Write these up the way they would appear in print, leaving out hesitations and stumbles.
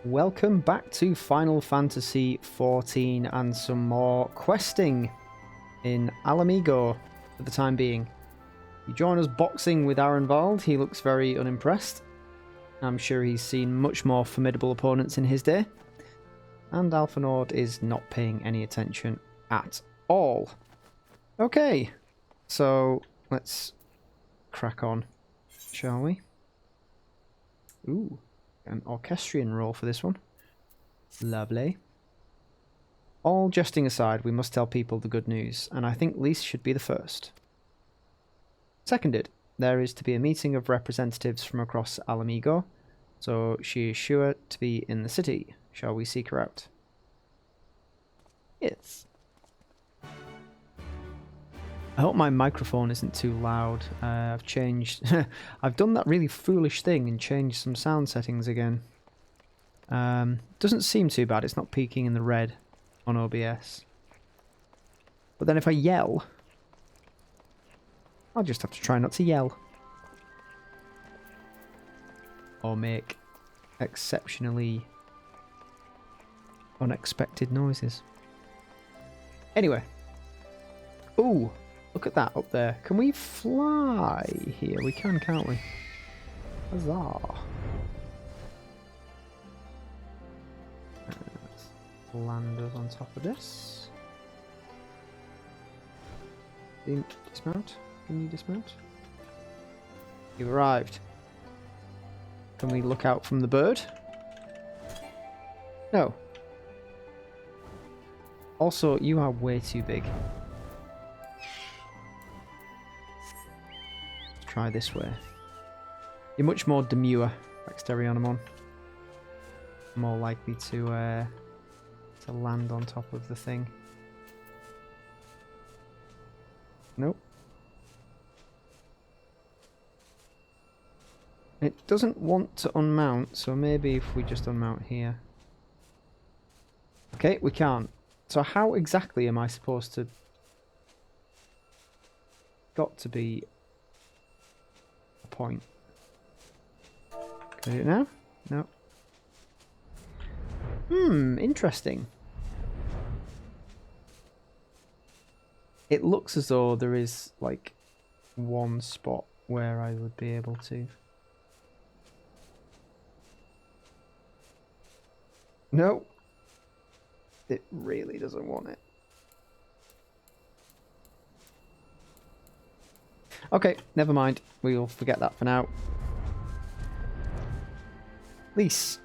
Welcome back to Final Fantasy XIV and some more questing in Ala Mhigo for the time being. You join us boxing with Arenvald. He looks very unimpressed. I'm sure he's seen much more formidable opponents in his day. And Alphinaud is not paying any attention at all. Okay, so let's crack on, shall we? Ooh. An orchestrion roll for this one. Lovely. All jesting aside, we must tell people the good news, and I think Lyse should be the first. Seconded, there is to be a meeting of representatives from across Ala Mhigo, so she is sure to be in the city. Shall we seek her out? Yes. I hope my microphone isn't too loud. I've changed... I've done that really foolish thing and changed some sound settings again. Doesn't seem too bad. It's not peaking in the red on OBS. But then if I yell... I'll just have to try not to yell. Or make exceptionally unexpected noises. Anyway. Ooh! Look at that up there. Can we fly here? We can, can't we? Huzzah. Let's land us on top of this. Dismount? Can you dismount? You've arrived. Can we look out from the bird? No. Also, you are way too big. Try this way. You're much more demure, Baxterionamon. More likely to land on top of the thing. Nope. It doesn't want to unmount, so maybe if we just unmount here. Okay, we can't. So how exactly am I supposed to... Got to be... point. Can I do it now? No. Interesting. It looks as though there is like one spot where I would be able to. No. It really doesn't want it. Okay, never mind. We'll forget that for now. Lyse.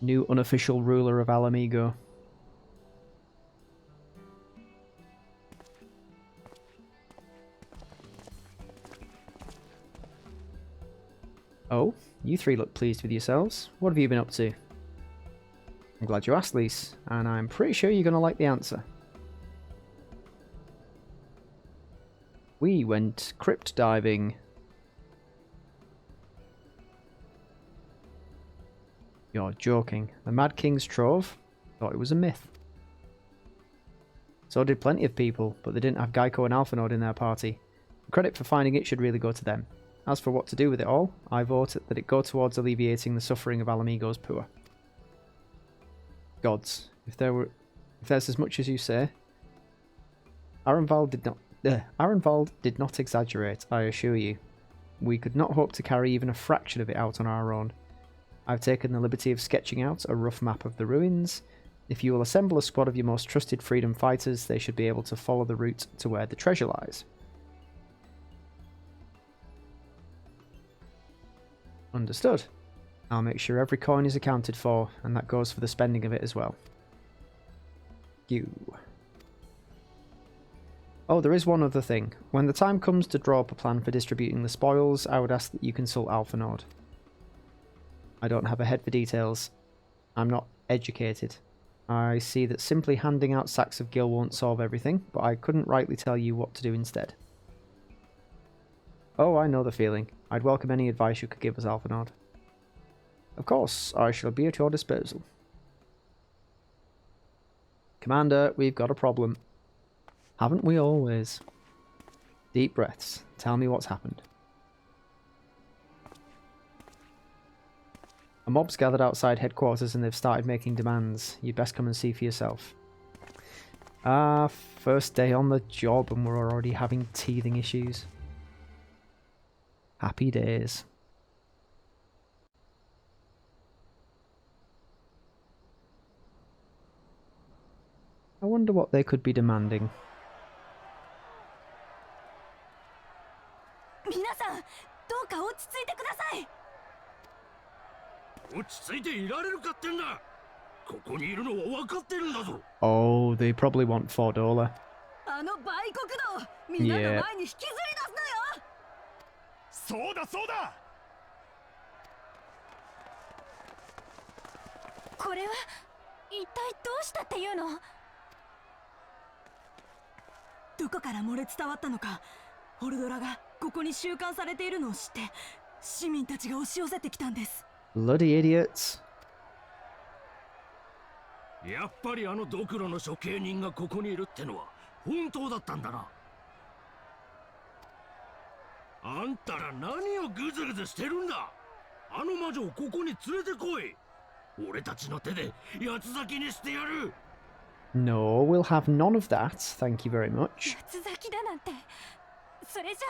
New unofficial ruler of Ala Mhigo. Oh, you three look pleased with yourselves. What have you been up to? I'm glad you asked, Lyse, and I'm pretty sure you're going to like the answer. We went crypt diving. You're joking. The Mad King's Trove thought it was a myth. So did plenty of people, but they didn't have Gaiko and Alphinaud in their party. The credit for finding it should really go to them. As for what to do with it all, I vote that it go towards alleviating the suffering of Ala Mhigo's poor. Gods, if there's as much as you say. Arenvald did not exaggerate, I assure you. We could not hope to carry even a fraction of it out on our own. I've taken the liberty of sketching out a rough map of the ruins. If you will assemble a squad of your most trusted freedom fighters, they should be able to follow the route to where the treasure lies. Understood. I'll make sure every coin is accounted for, and that goes for the spending of it as well. You. Oh, there is one other thing. When the time comes to draw up a plan for distributing the spoils, I would ask that you consult Alphinaud. I don't have a head for details. I'm not educated. I see that simply handing out sacks of gil won't solve everything, but I couldn't rightly tell you what to do instead. Oh, I know the feeling. I'd welcome any advice you could give us, Alphinaud. Of course, I shall be at your disposal. Commander, we've got a problem. Haven't we always? Deep breaths. Tell me what's happened. A mob's gathered outside headquarters and they've started making demands. You'd best come and see for yourself. Ah, first day on the job and we're already having teething issues. Happy days. I wonder what they could be demanding. 皆さん、どうか落ち着いてください。落ち着いていられるかってんだ。ここにいるのは分かってるんだぞ。Oh, they probably want Fordola. あの売国奴、みんなの前に引きずり出すのよ。そうだそうだ。これは一体どうしたっていうの？どこから漏れ伝わったのか、フォルドラがここに収監されているのを知って市民たちが押し寄せてきたんです。 Bloody idiots. やっぱりあのドクロの処刑人がここにいるってのは本当だったんだな。あんたら何をグズグズしてるんだ。あの魔女をここに連れてこい。俺たちの手で八つ裂きにしてやる。 No, we'll have none of that, thank you very much. 八つ裂きだなんて、それじゃ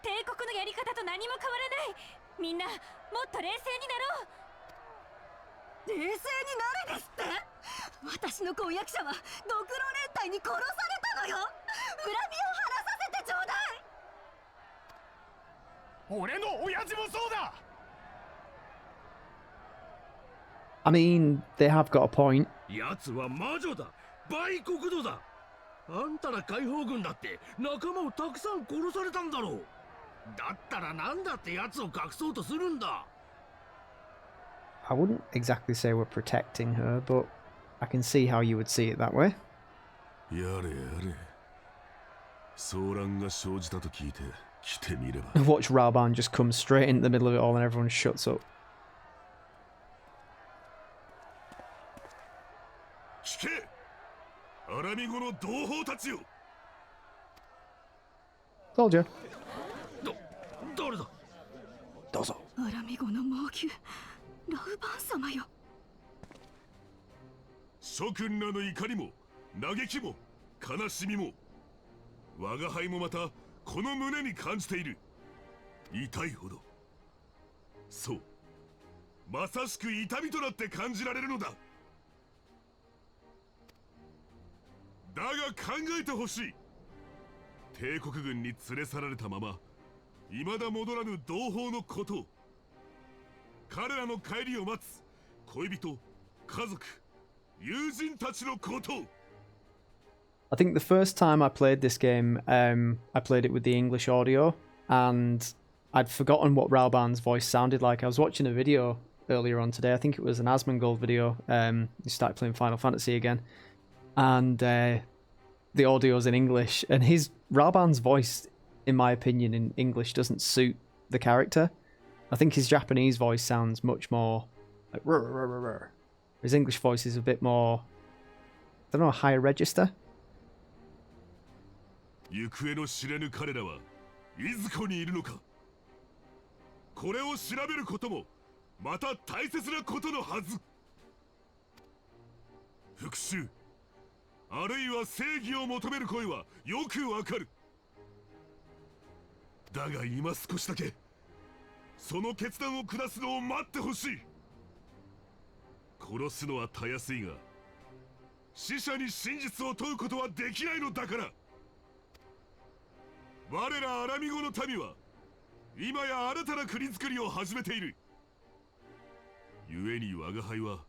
帝国のやり方と何も変わらない。みんなもっと冷静になろう。冷静になれですって？私の婚約者はドクロ連隊に殺されたのよ。恨みを晴らさせてちょうだい。俺の親父もそうだ。 I mean, they have got a point. 奴は魔女だ。売国奴だ。あんたら解放軍だって仲間をたくさん殺されたんだろう。だったらなんだって奴を隠そうとするんだ。 I wouldn't exactly say we're protecting her, but I can see how you would see it that way. やれやれ。騒乱が生じたと聞いて来てみれば。 Watch Raubahn just come straight into the middle of it all and everyone shuts up. 聞け！アラミゴの同胞たちよ。 Told you. 誰だ。どうぞ。アラミゴの猛牛、ラウバン様よ。諸君らの怒りも嘆きも悲しみも我が輩もまたこの胸に感じている。痛いほど、そう、まさしく痛みとなって感じられるのだ。だが考えてほしい。帝国軍に連れ去られたまま未だ戻らぬ同胞のこと、彼らの帰りを待つ恋人、家族、友人たちのこと。 I think the first time I played this game, I played it with the English audio, and I'd forgotten what Raubahn's voice sounded like. I was watching a video earlier on today. I think it was an Asmongold video. He started playing Final Fantasy again, and the audio's in English, and Raubahn's voice, in my opinion, in English doesn't suit the character. I think his Japanese voice sounds much more like rrr, rrr, rrr, rrr. His English voice is a bit more, I don't know, higher register. 行方の知れぬ彼らはいずこにいるのか。これを調べることもまた大切なことのはず。復讐あるいは正義を求める声はよくわかる。だが今少しだけその決断を下すのを待ってほしい。殺すのはたやすいが死者に真実を問うことはできないのだから。我らアラミゴの民は今や新たな国づくりを始めている。故に我が輩は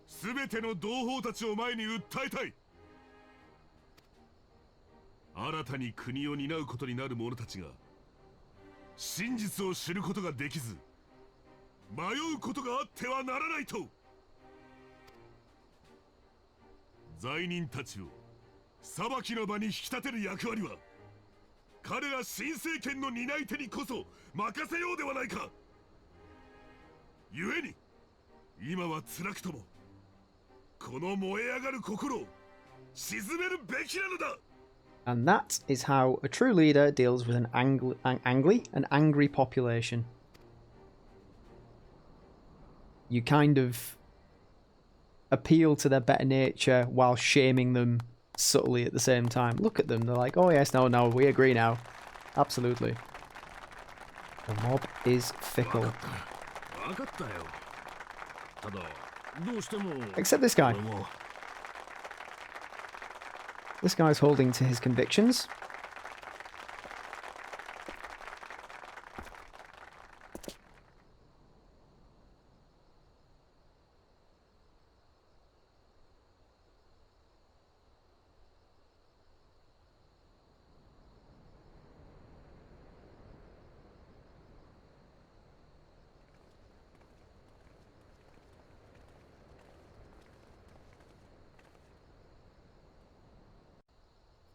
全ての同胞たちを前に訴えたい。新たに国を担うことになる者たちが真実を知ることができず迷うことがあってはならないと。罪人たちを裁きの場に引き立てる役割は彼ら新政権の担い手にこそ任せようではないか。故に今は辛くともこの燃え上がる心を鎮めるべきなのだ。 And that is how a true leader deals with an angry population. you kind of appeal to their better nature while shaming them subtly at the same time. Look at them. They're like, oh yes, no, we agree now. Absolutely. The mob is fickle. Except this guy. This guy's holding to his convictions.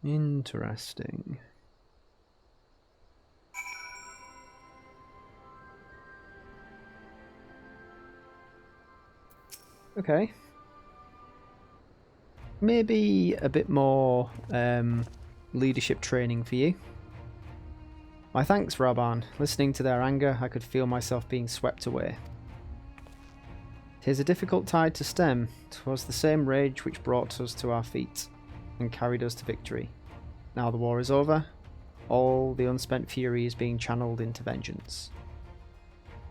Interesting. Okay. Maybe a bit more leadership training for you. My thanks, Raubahn. Listening to their anger, I could feel myself being swept away. 'Tis a difficult tide to stem. 'Twas the same rage which brought us to our feet and carried us to victory. Now the war is over, all the unspent fury is being channeled into vengeance.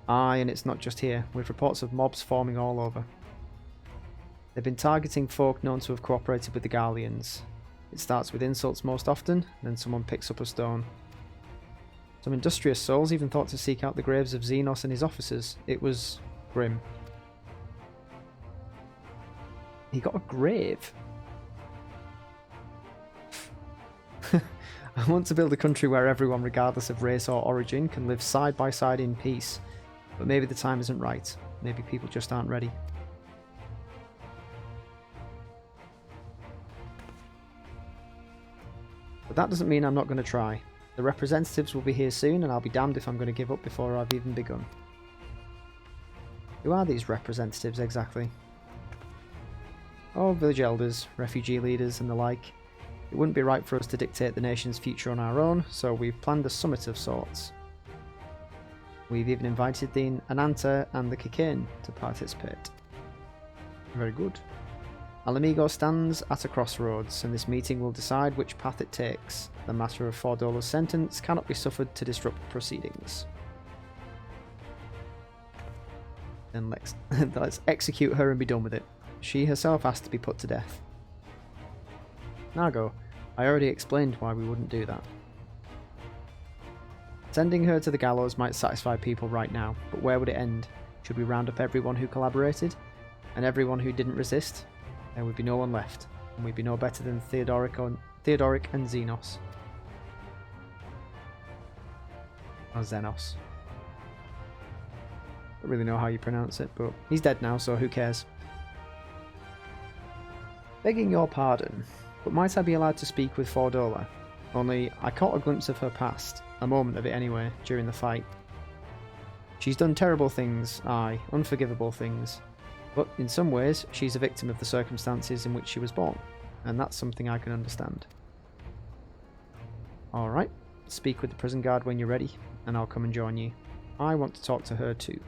Aye, and it's not just here, with reports of mobs forming all over. They've been targeting folk known to have cooperated with the Garleans. It starts with insults most often, then someone picks up a stone. Some industrious souls even thought to seek out the graves of Xenos and his officers. It was grim. He got a grave. I want to build a country where everyone, regardless of race or origin, can live side by side in peace. But maybe the time isn't right. Maybe people just aren't ready. But that doesn't mean I'm not going to try. The representatives will be here soon, and I'll be damned if I'm going to give up before I've even begun. Who are these representatives exactly? Oh, village elders, refugee leaders, and the like. It wouldn't be right for us to dictate the nation's future on our own, so we've planned a summit of sorts. We've even invited the Ananta and the Kikane to participate. Very good. Ala Mhigo stands at a crossroads, and this meeting will decide which path it takes. The matter of Fordola's sentence cannot be suffered to disrupt proceedings. Then let's execute her and be done with it. She herself has to be put to death. Nago, I already explained why we wouldn't do that. Sending her to the gallows might satisfy people right now, but where would it end? Should we round up everyone who collaborated? And everyone who didn't resist? There would be no one left, and we'd be no better than Theodoric and Xenos. Or Xenos. Don't really know how you pronounce it, but he's dead now, so who cares? Begging your pardon, but might I be allowed to speak with Fordola? Only, I caught a glimpse of her past, a moment of it anyway, during the fight. She's done terrible things, aye, unforgivable things. But in some ways, she's a victim of the circumstances in which she was born, and that's something I can understand. Alright, speak with the prison guard when you're ready, and I'll come and join you. I want to talk to her too.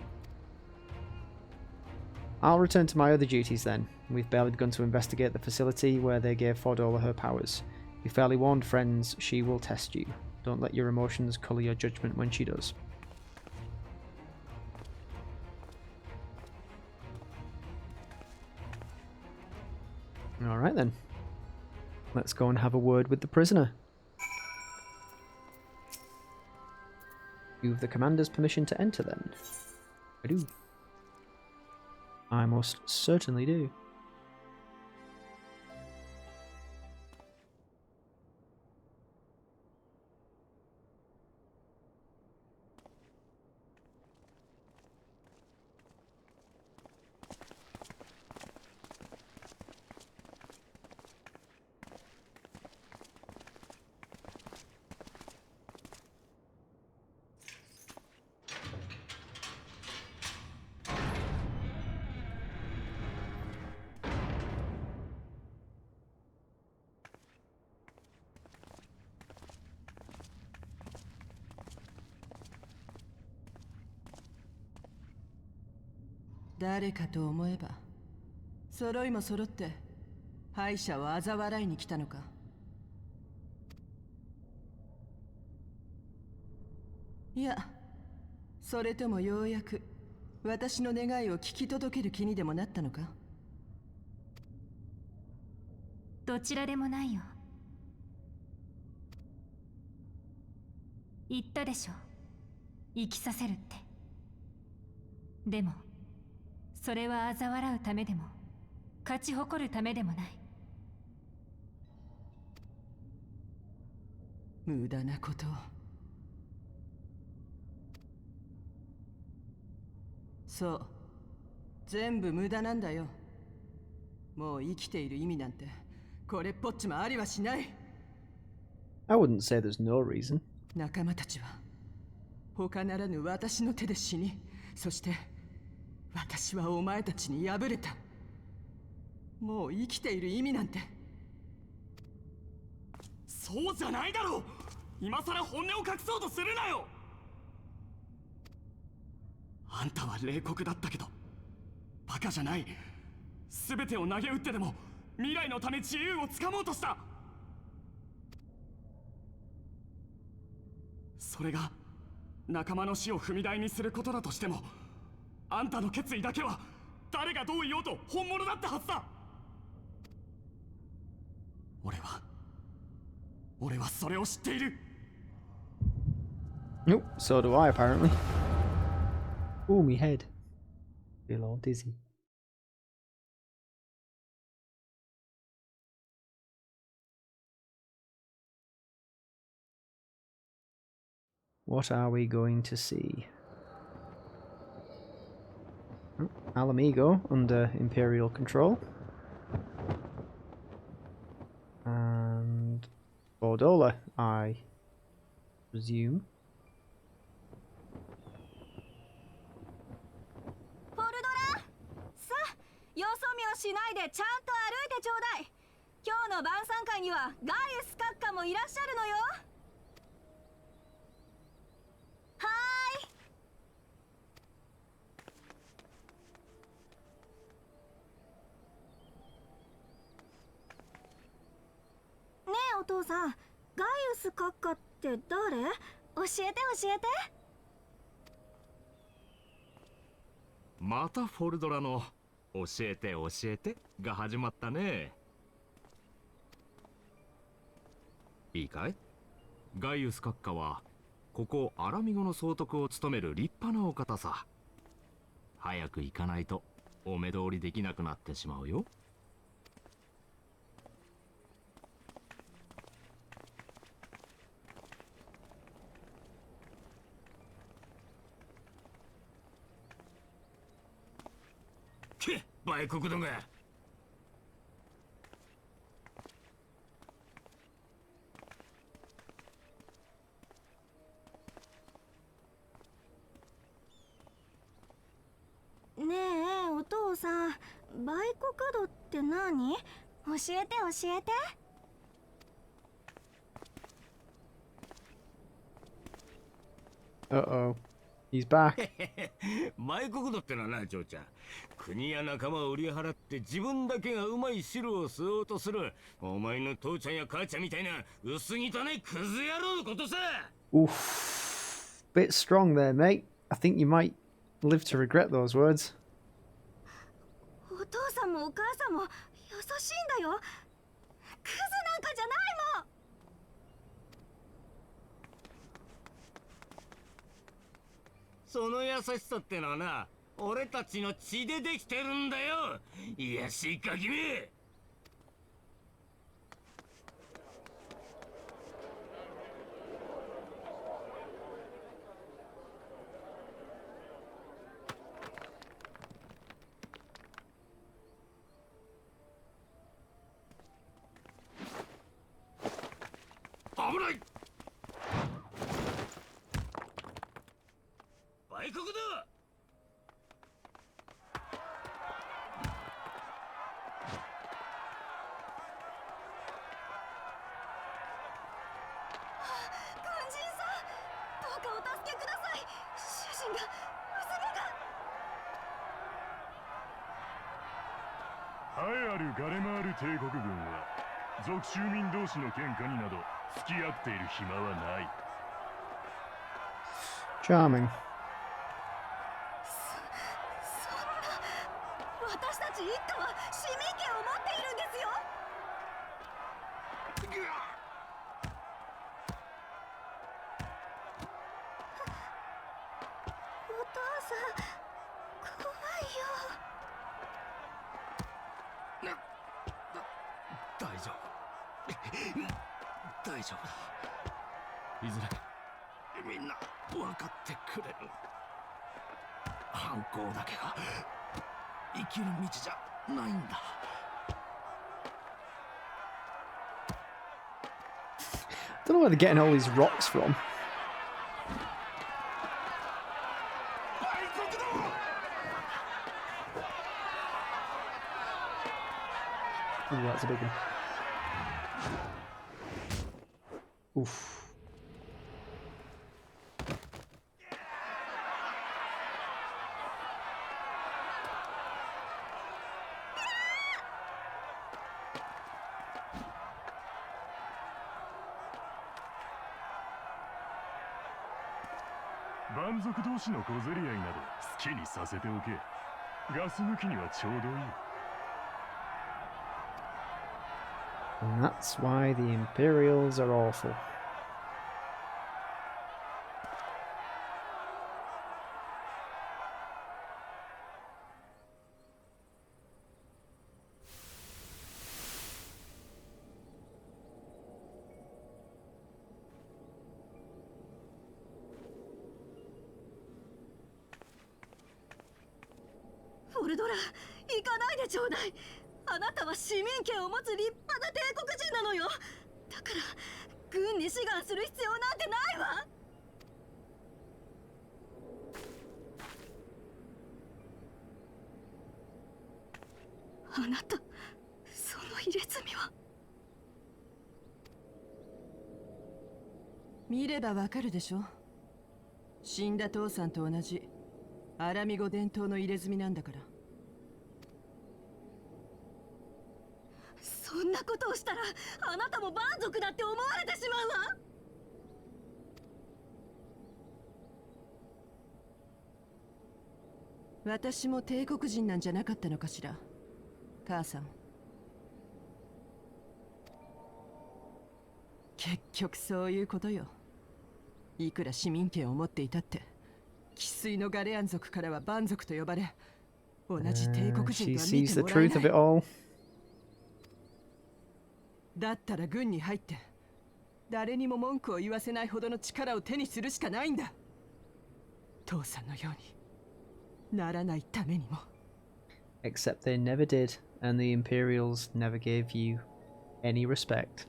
I'll return to my other duties then. We've barely begun to investigate the facility where they gave Fordola her powers. Be fairly warned, friends, she will test you. Don't let your emotions colour your judgment when she does. Alright then. Let's go and have a word with the prisoner. You've the commander's permission to enter then? I do. I most certainly do. 誰かと思えば、揃いも揃って敗者を嘲笑いに来たのか。いや、それともようやく私の願いを聞き届ける気にでもなったのか。どちらでもないよ。言ったでしょ、生きさせるって。でもそれは嘲笑うためでも勝ち誇るためでもない。無駄なことを。そう、全部無駄なんだよ。もう生きている意味なんてこれっぽっちもありはしない。 I wouldn't say there's no reason. 仲間たちは他ならぬ私の手で死に、そして私はお前たちに敗れた。もう生きている意味なんて。そうじゃないだろう。今さら本音を隠そうとするなよ。あんたは冷酷だったけどバカじゃない。全てを投げ打ってでも未来のため自由をつかもうとした。それが仲間の死を踏み台にすることだとしても、あんたの決意だけは誰がどう言おうと本物だったはずだ。俺はそれを知っている。 Nope, so do I apparently. Oh, me head. Feel all dizzy. What are we going to see? Oh, Ala Mhigo under Imperial control. And Fordola, I presume. フォルドラ、さあ、よそ見をしないでちゃんと歩いてちょうだい。今日の晩餐会にはガイウス閣下もいらっしゃるのよ。はーい。ねえお父さん、ガイウス閣下って誰？教えて教えて。またフォルドラの教えて教えてが始まったね。いいかい？ガイウス閣下はここアラミゴの総督を務める立派なお方さ。早く行かないとお目通りできなくなってしまうよ。売国どが。ねえお父さん、売国度って何？教えて教えて。Uh-oh. He's back. 売国度ってのはな、嬢ちゃん。国や仲間を売り払って自分だけがうまい汁を吸おうとするお前の父ちゃんや母ちゃんみたいな薄汚いクズ野郎のことさ。 Oof. Bit strong there, mate. I think you might live to regret those words. お父さんもお母さんも優しいんだよ。クズなんかじゃないもん。その優しさってのはな、俺たちの血でできてるんだよ。いやしいか君。危ない。売国だ。軍人さん、どうかお助けください。主人が、娘が。栄えあるガレマール帝国軍は属州民同士の喧嘩になど付き合っている暇はない。 Charming. 私たち一家は市民権を持っているんですよ。お父さん、怖いよ。大丈夫。大丈夫だ。いずれみんな分かってくれる。反抗だけが生きる道じゃないんだ。I don't know where they're getting all these rocks from. Ooh, that's a big one. Oof. And that's why the Imperials are awful. Fordola, 行かないでちょうだい。あなたは市民権を持つ立派な帝国人なのよ。だから軍に志願する必要なんてないわ。あなた、その入れ墨は。見ればわかるでしょ。死んだ父さんと同じアラミゴ伝統の入れ墨なんだから。そんなことをしたらあなたも蛮族だって思われてしまうわ。私も帝国人なんじゃなかったのかしら、母さん。結局そういうことよ。いくら市民権を持っていたって生粋のガレアン族からは蛮族と呼ばれ、同じ帝国人 She とは見 sees て the もらえ truth of ない。 it all. だったら軍に入って誰にも文句を言わせないほどの力を手にするしかないんだ。父さんのようにならないためにも。 Except they never did, and the Imperials never gave you any respect.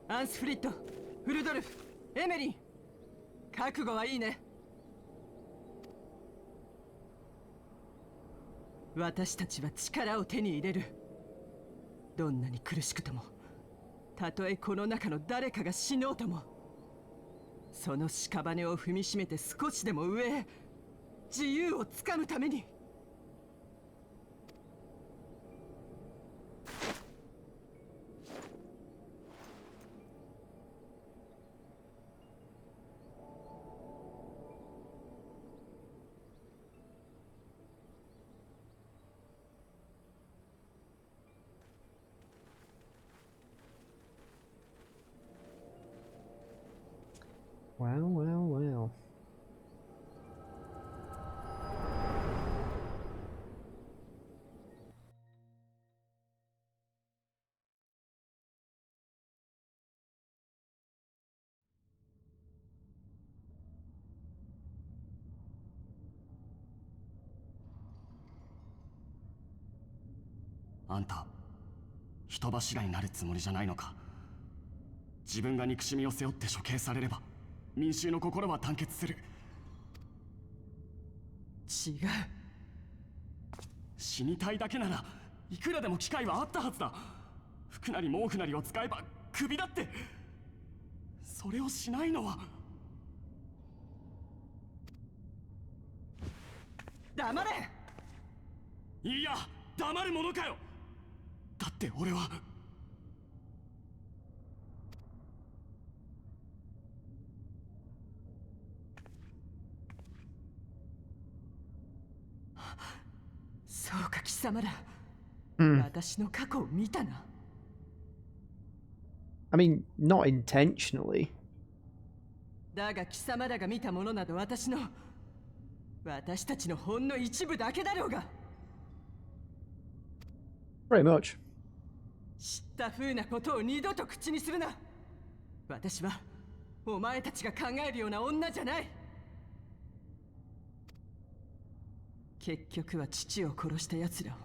アンスフリット、フルドルフ、エメリン、覚悟はいいね。私たちは力を手に入れる。どんなに苦しくとも、たとえこの中の誰かが死のうとも、その屍を踏みしめて少しでも上へ自由をつかむために。Well, well, well.あんた、人柱になるつもりじゃないのか。自分が憎しみを背負って処刑されれば民衆の心は団結する。違う。死にたいだけならいくらでも機会はあったはずだ。服なり毛布なりを使えば首だって。それをしないのは。黙れ。いや、黙るものかよ。だって俺は。そうか貴様ら、 Hmm. 私の過去を見たな。 I mean, not intentionally. だが貴様らが見たものなど私たちのほんの一部だけだろうが。 Pretty much. 知った風なことを二度と口にするな。私はお前たちが考えるような女じゃない。結局は父を殺した奴らを、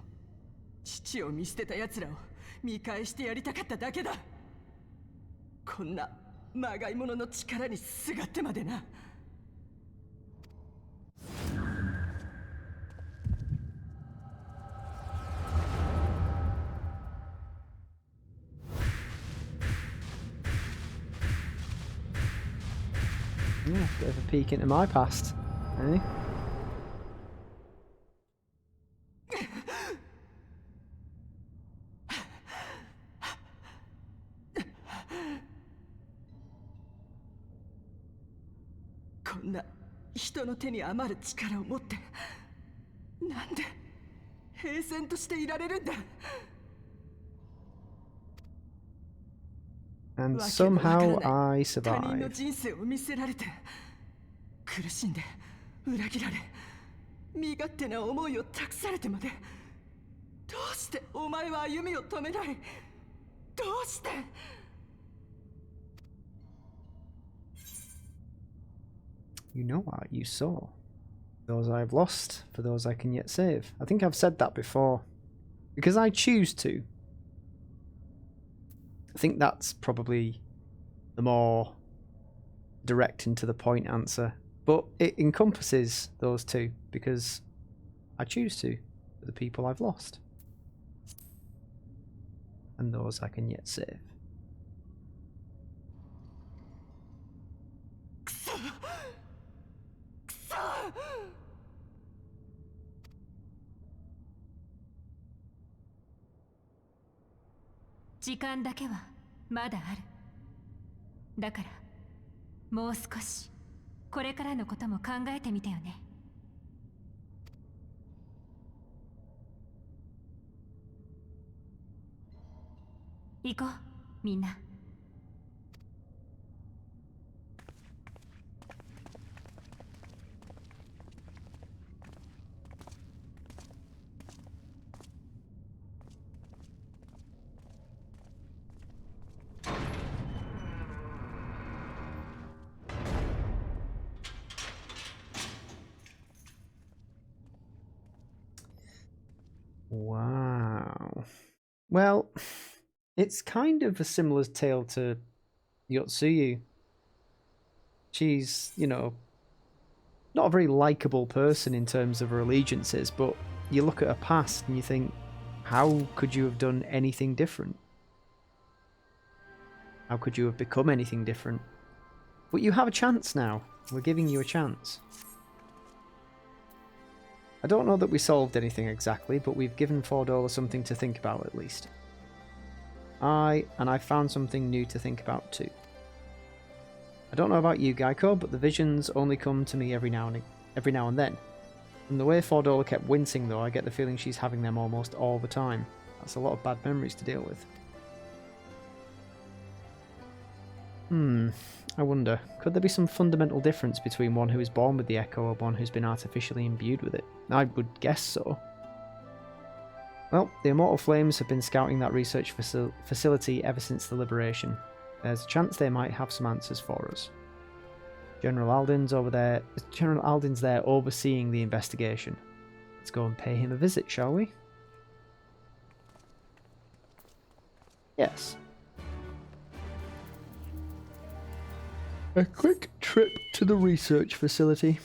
父を見捨てた奴らを見返してやりたかっただけだ。こんなまがいものの力にすがってまでな。Yeah, bit of a peek into my past, eh? こんな人の手に余る力を持ってなんで平然としていられるんだ。 And わけのわから somehow ない I 他人の survived. 人生を見せられて苦しんで裏切られ身勝手な思いを託されてまで、どうしてお前は歩みを止めない。どうして。 You know what you saw. Those I've lost, for those I can yet save. I think I've said that before. Because I choose to. I think that's probably the more direct and to the point answer. But it encompasses those two, because I choose to, for the people I've lost. And those I can yet save. 時間だけはまだある。だからもう少しこれからのことも考えてみてよね。行こうみんな。Wow. Well, it's kind of a similar tale to Yotsuyu. She's, you know, not a very likable person in terms of her allegiances, but you look at her past and you think, how could you have done anything different? How could you have become anything different? But you have a chance now. We're giving you a chance. I don't know that we solved anything exactly, but we've given Fordola something to think about at least. And I found something new to think about too. I don't know about you, Gaiko, but the visions only come to me every now and then. From the way Fordola kept wincing though, I get the feeling she's having them almost all the time. That's a lot of bad memories to deal with. I wonder, could there be some fundamental difference between one who is born with the echo and one who's been artificially imbued with it? I would guess so. Well, the Immortal Flames have been scouting that research facility ever since the liberation. There's a chance they might have some answers for us. General Alden's there overseeing the investigation. Let's go and pay him a visit, shall we? Yes. A quick trip to the research facility.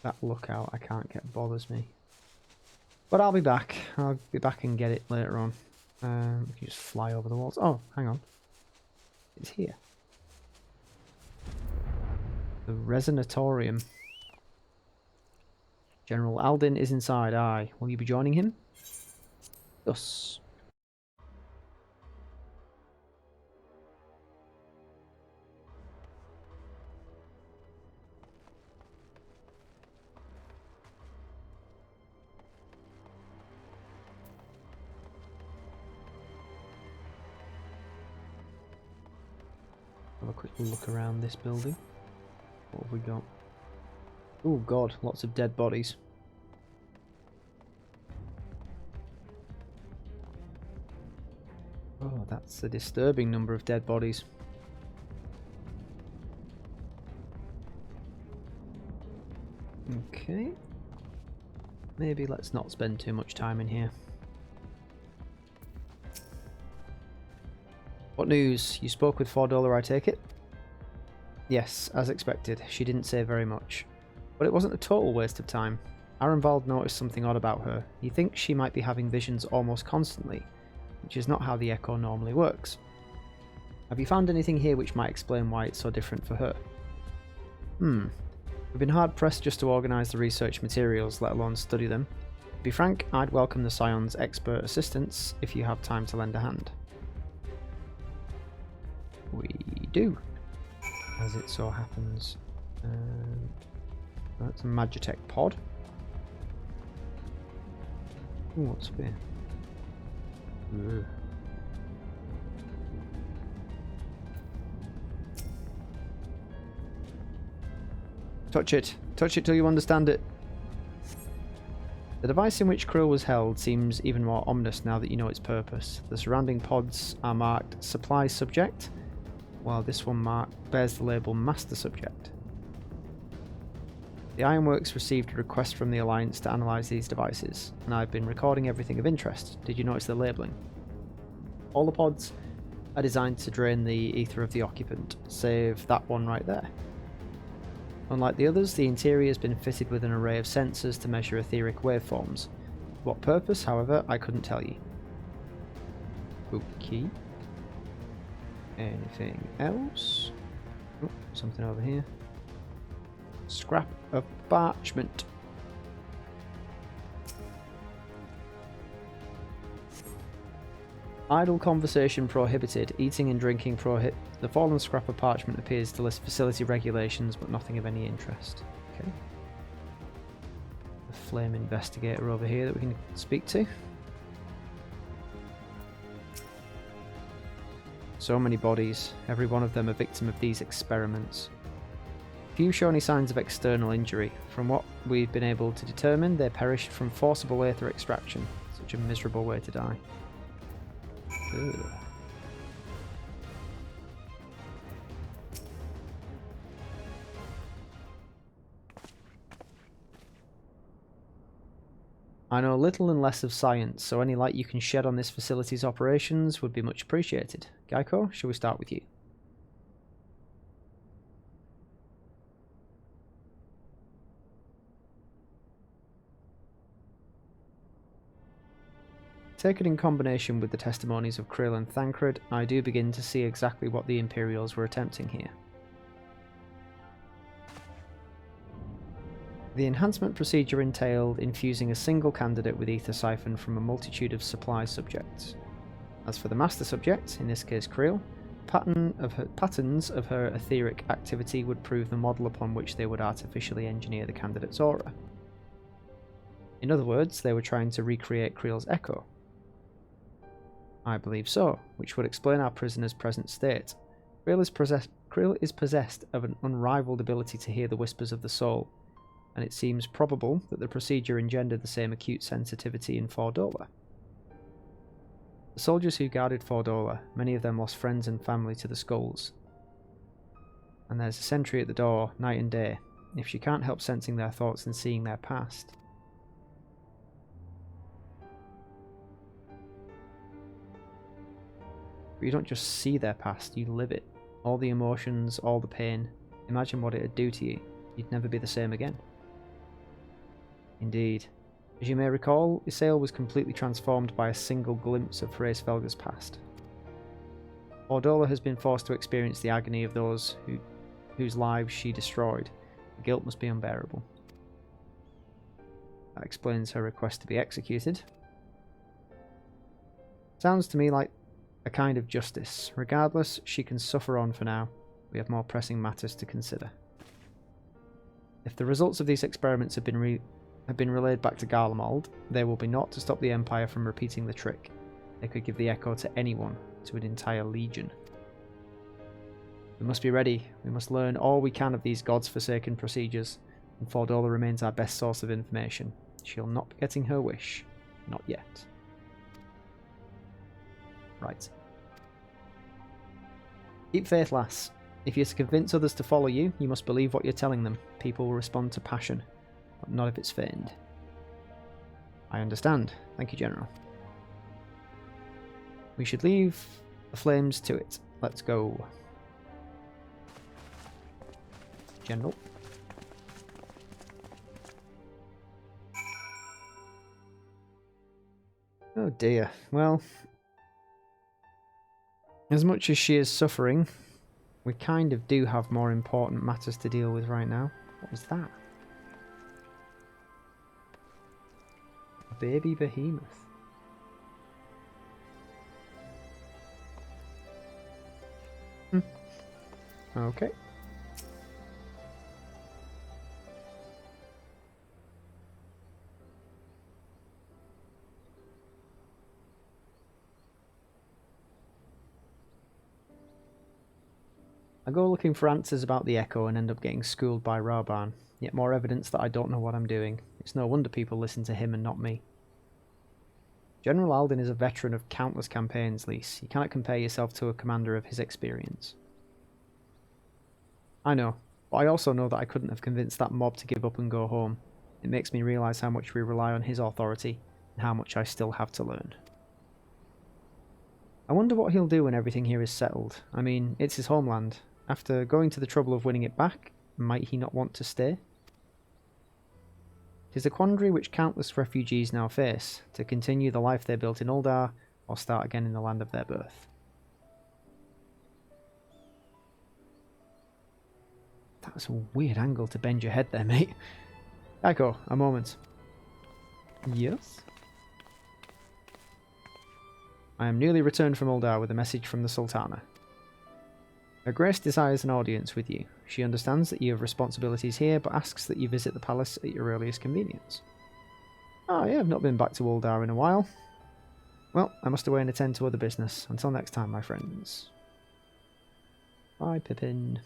That lookout I can't get bothers me. But I'll be back. I'll be back and get it later on. We can just fly over the walls. Oh, hang on. It's here. The Resonatorium. General Aldin is inside. Aye. Will you be joining him? Thus. Have a quick look around this building. What have we got? Oh god, lots of dead bodies. Oh, that's a disturbing number of dead bodies. Okay. Maybe let's not spend too much time in here. What news? You spoke with Fordola, I take it? Yes, as expected. She didn't say very much. But it wasn't a total waste of time. Arenvald noticed something odd about her. He thinks she might be having visions almost constantly, which is not how the Echo normally works. Have you found anything here which might explain why it's so different for her? We've been hard-pressed just to organise the research materials, let alone study them. To be frank, I'd welcome the Scion's expert assistance if you have time to lend a hand. We do, as it so happens. That's a Magitech pod. Ooh, what's here? Ugh. Touch it. Touch it till you understand it. The device in which Krill was held seems even more ominous now that you know its purpose. The surrounding pods are marked Supply Subject, while this one bears the label Master Subject. The Ironworks received a request from the Alliance to analyse these devices, and I've been recording everything of interest. Did you notice the labelling? All the pods are designed to drain the ether of the occupant, save that one right there. Unlike the others, the interior has been fitted with an array of sensors to measure etheric waveforms. For what purpose, however, I couldn't tell you. Okay. Anything else? Oh, something over here. Scrap of parchment. Idle conversation prohibited. Eating and drinking prohibited. The fallen scrap of parchment appears to list facility regulations, but nothing of any interest. Okay. The flame investigator over here that we can speak to. So many bodies, every one of them a victim of these experiments. Few show any signs of external injury. From what we've been able to determine, they perished from forcible aether extraction. Such a miserable way to die. Ugh. I know little and less of science, so any light you can shed on this facility's operations would be much appreciated. Gaiko, shall we start with you? Taken in combination with the testimonies of Krill and Thancred, I do begin to see exactly what the Imperials were attempting here. The enhancement procedure entailed infusing a single candidate with ether siphoned from a multitude of supply subjects. As for the master subject, in this case Krill, patterns of her etheric activity would prove the model upon which they would artificially engineer the candidate's aura. In other words, they were trying to recreate Krill's echo. I believe so, which would explain our prisoner's present state. Krill is possessed of an unrivaled ability to hear the whispers of the soul, and it seems probable that the procedure engendered the same acute sensitivity in Fordola. The soldiers who guarded Fordola, many of them lost friends and family to the skulls. And there's a sentry at the door, night and day. If she can't help sensing their thoughts and seeing their past. But you don't just see their past, you live it. All the emotions, all the pain. Imagine what it'd do to you. You'd never be the same again. Indeed. As you may recall, Isael was completely transformed by a single glimpse of Hraesvelgr's past. Fordola has been forced to experience the agony of those whose lives she destroyed. The guilt must be unbearable. That explains her request to be executed. Sounds to me like a kind of justice. Regardless, she can suffer on for now. We have more pressing matters to consider. If the results of these experiments have been relayed back to Garlemald, there will be naught to stop the Empire from repeating the trick. They could give the echo to anyone, to an entire legion. We must be ready. We must learn all we can of these gods-forsaken procedures, and Fordola remains our best source of information. She'll not be getting her wish. Not yet. Right. Keep faith, lass. If you're to convince others to follow you, you must believe what you're telling them. People will respond to passion, but not if it's feigned. I understand. Thank you, General. We should leave the flames to it. Let's go. General. Oh dear. Well, as much as she is suffering, we kind of do have more important matters to deal with right now. What was that? A baby behemoth. Okay. I go looking for answers about the Echo and end up getting schooled by Raubahn. Yet more evidence that I don't know what I'm doing. It's no wonder people listen to him and not me. General Alden is a veteran of countless campaigns, Lyse. You cannot compare yourself to a commander of his experience. I know, but I also know that I couldn't have convinced that mob to give up and go home. It makes me realise how much we rely on his authority, and how much I still have to learn. I wonder what he'll do when everything here is settled. I mean, it's his homeland. After going to the trouble of winning it back, might he not want to stay? It is a quandary which countless refugees now face, to continue the life they built in Ul'dah, or start again in the land of their birth. That's a weird angle to bend your head there, mate. Gaiko, a moment. Yes? I am newly returned from Ul'dah with a message from the Sultana. Her Grace desires an audience with you. She understands that you have responsibilities here, but asks that you visit the palace at your earliest convenience. Ah, yeah, I've not been back to Ul'dah in a while. Well, I must away and attend to other business. Until next time, my friends. Bye, Pippin.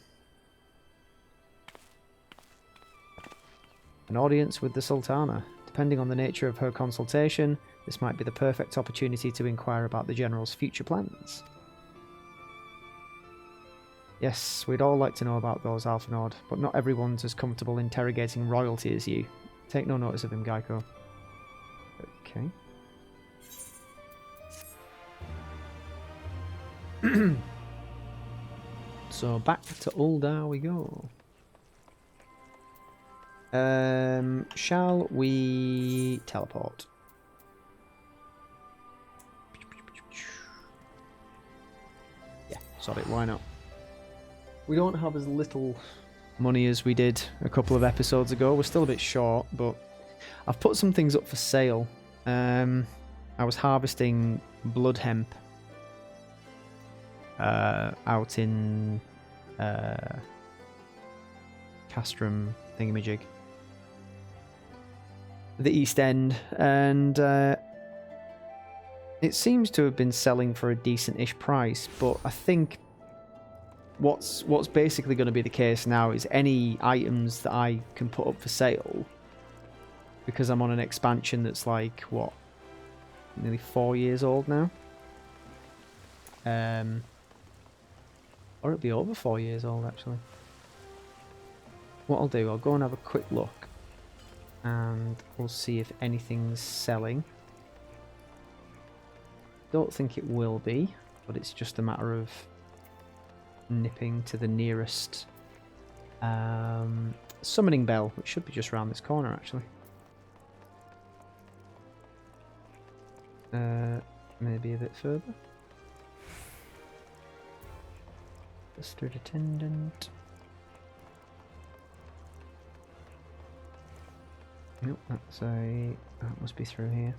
An audience with the Sultana. Depending on the nature of her consultation, this might be the perfect opportunity to inquire about the General's future plans. Yes, we'd all like to know about those, Alphanord, but not everyone's as comfortable interrogating royalty as you. Take no notice of him, Gaiko. Okay. So back to Ul'dah we go. Shall we teleport? Yeah, sod it, why not? We don't have as little money as we did a couple of episodes ago. We're still a bit short, but I've put some things up for sale. I was harvesting blood hemp out in Castrum thingamajig, the East End, and it seems to have been selling for a decent-ish price, but I think what's basically going to be the case now is any items that I can put up for sale, because I'm on an expansion that's like, what, nearly 4 years old now? Or it'll be over 4 years old, actually. What I'll do, I'll go and have a quick look, and we'll see if anything's selling. Don't think it will be, but it's just a matter of nipping to the nearest summoning bell, which should be just around this corner, actually. Maybe a bit further. District attendant. Nope, that must be through here.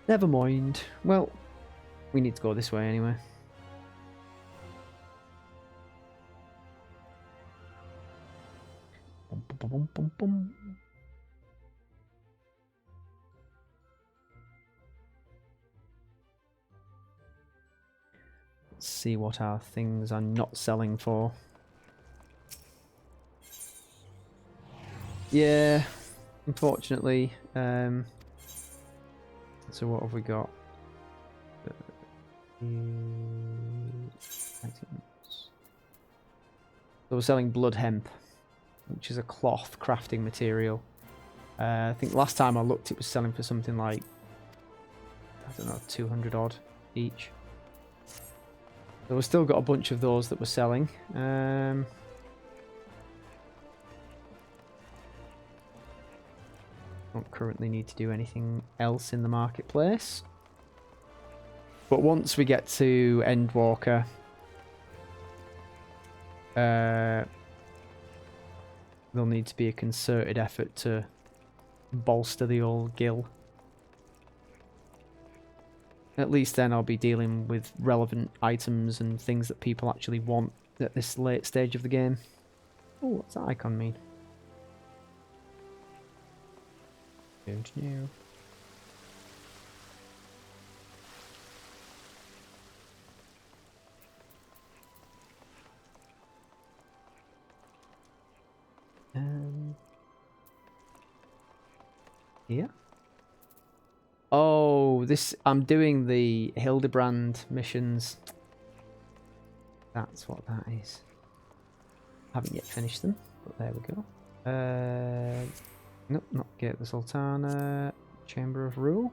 Never mind. Well, we need to go this way anyway. Bum, bum, bum, bum, bum. Let's see what our things are not selling for. Yeah, unfortunately. So what have we got? So we're selling blood hemp, which is a cloth crafting material. I think last time I looked it was selling for something like, I don't know, 200 odd each. So we've still got a bunch of those that we're selling. Don't currently need to do anything else in the marketplace. But once we get to Endwalker, there'll need to be a concerted effort to bolster the old guild. At least then I'll be dealing with relevant items and things that people actually want at this late stage of the game. Oh, what's that icon mean? Don't know. Here? Oh, I'm doing the Hildebrand missions. That's what that is. Haven't yet finished them, but there we go. Nope, not get the Sultana. Chamber of Rule.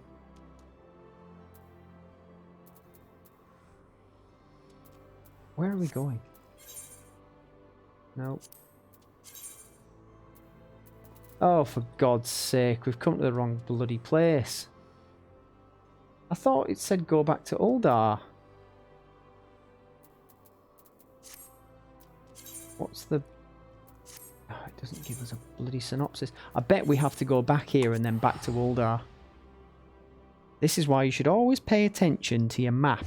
Where are we going? Nope. Oh, for God's sake, we've come to the wrong bloody place. I thought it said go back to Ul'dah. What's the... Oh, it doesn't give us a bloody synopsis. I bet we have to go back here and then back to Ul'dah. This is why you should always pay attention to your map.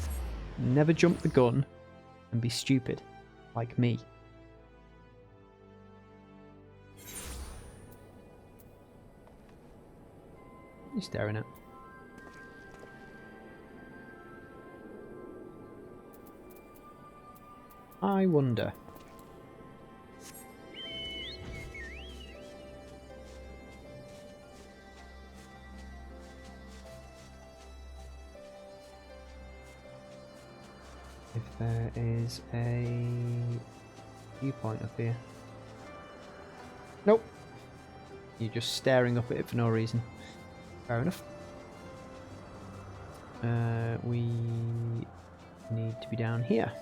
Never jump the gun and be stupid, like me. What are you staring at? I wonder. If there is a viewpoint up here. Nope. You're just staring up at it for no reason. Fair enough. We need to be down here.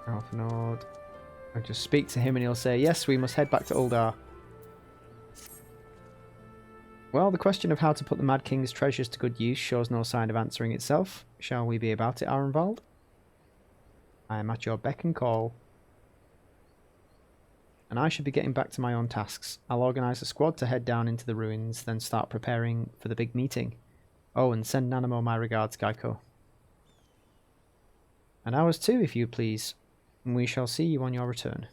Alpha Node. I'll just speak to him and he'll say, yes, we must head back to Ul'dah. Well, the question of how to put the Mad King's treasures to good use shows no sign of answering itself. Shall we be about it, Arenvald? I am at your beck and call. And I should be getting back to my own tasks. I'll organise a squad to head down into the ruins, then start preparing for the big meeting. Oh, and send Nanamo my regards, Gaiko. And ours too, if you please. And we shall see you on your return.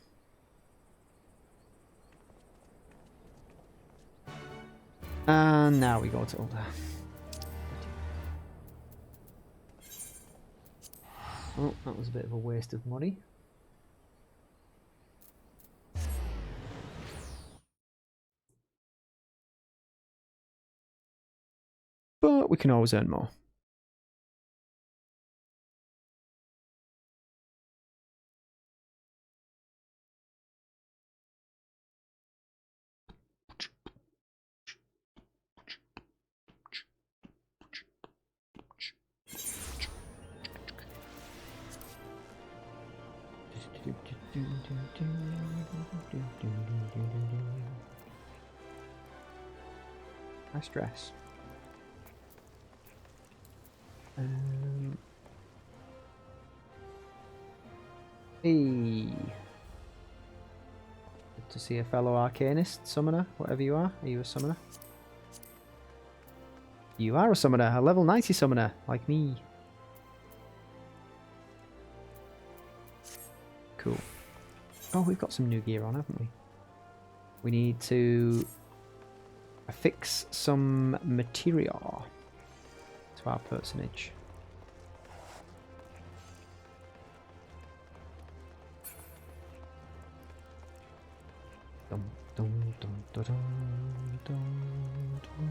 And now we go to Ul'dah. Oh, that was a bit of a waste of money. But we can always earn more. Nice dress. Hey. Good to see a fellow arcanist, summoner, whatever you are. Are you a summoner? You are a summoner, a level 90 summoner, like me. Cool. Oh, we've got some new gear on, haven't we? We need to affix some material to our personage. Dum, dum, dum, dum, dum, dum, dum.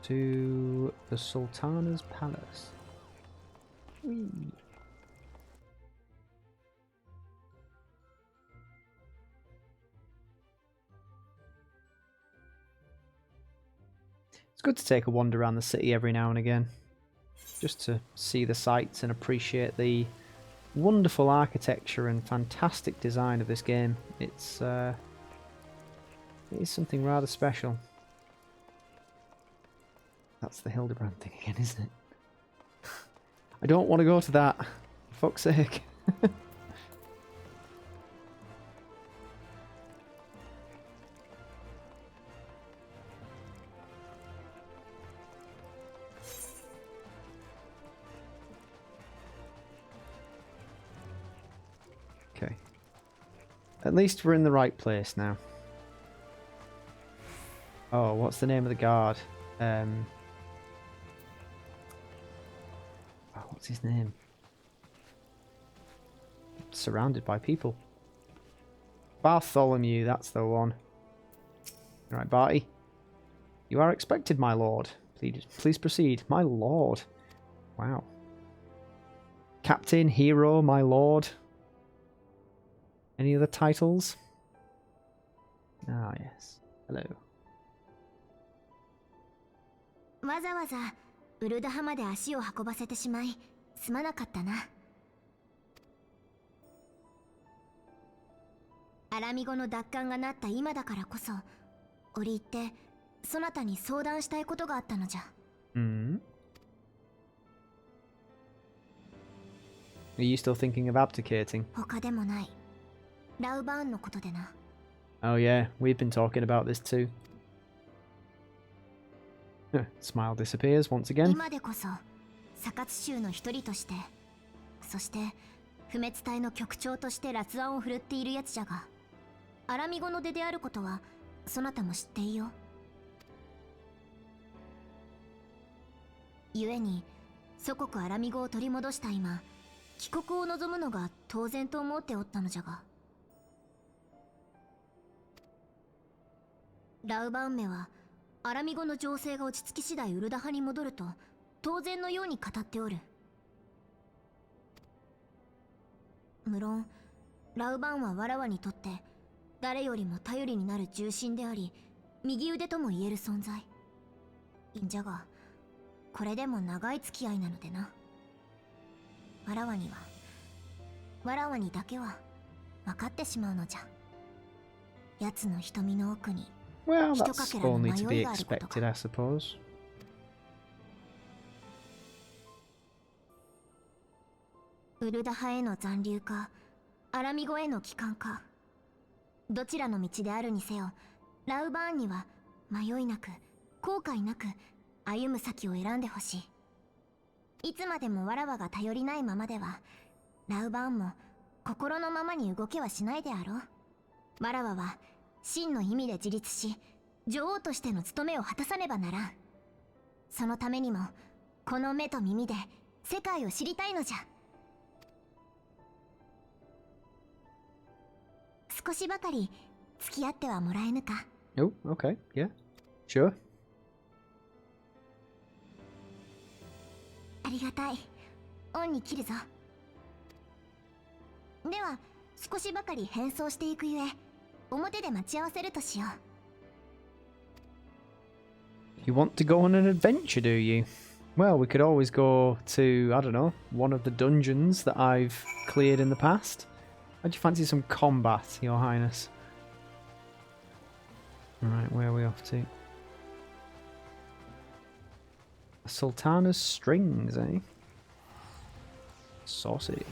To the Sultana's palace. Whee. It's good to take a wander around the city every now and again, just to see the sights and appreciate the wonderful architecture and fantastic design of this game. It is something rather special. That's the Hildebrand thing again, isn't it? I don't want to go to that. For fuck's sake. Okay. At least we're in the right place now. Oh, what's the name of the guard? What's his name? Surrounded by people. Bartholomew, that's the one. Alright, Barty. You are expected, my lord. Please proceed. My lord. Wow. Captain, hero, my lord. Any other titles? Ah, yes. Hello. わざわざウルダハまで足を運ばせてしまいすまなかったな。アラミゴの奪還がなった今だからこそ、折り入ってそなたに相談したいことがあったのじゃ。Are you still thinking of abdicating? 他でもない。ラウバーンのことでな。Oh yeah, we've been talking about this too. Smile disappears once again. 今でこそ、サカツ州の一人として、そして不滅隊の局長として辣腕を振るっているやつじゃが、アラミゴの出であることはそなたも知っていよ。故に祖国アラミゴを取り戻した今、帰国を望むのが当然と思っておったのじゃが、ラウバーンメはアラミゴの情勢が落ち着き次第ウルダ派に戻ると当然のように語っておる。無論ラウバーンはわらわにとって誰よりも頼りになる重臣であり、右腕とも言える存在。じゃがこれでも長い付き合いなのでな。わらわにだけは分かってしまうのじゃ。奴の瞳の奥に Well, that's only to be expected, I suppose. ウルダ派への残留か、アラミゴへの帰還か、どちらの道であるにせよ、ラウバーンには迷いなく、後悔なく歩む先を選んでほしい。いつまでもわらわが頼りないままでは、ラウバーンも心のままに動けはしないであろう。わらわは真の意味で自立し、女王としての務めを果たさねばならん。そのためにも、この目と耳で世界を知りたいのじゃ。少しばかり付き合ってはもらえぬか。Oh, okay, yeah, sure. ありがたい。恩に切るぞ。では、少しばかり変装していくゆえ、表で待ち合わせるとしよう。You want to go on an adventure, do you? Well, we could always go to, I don't know, one of the dungeons that I've cleared in the past. How'd you fancy some combat, Your Highness? Alright, where are we off to? Sultana's strings, eh? Saucy.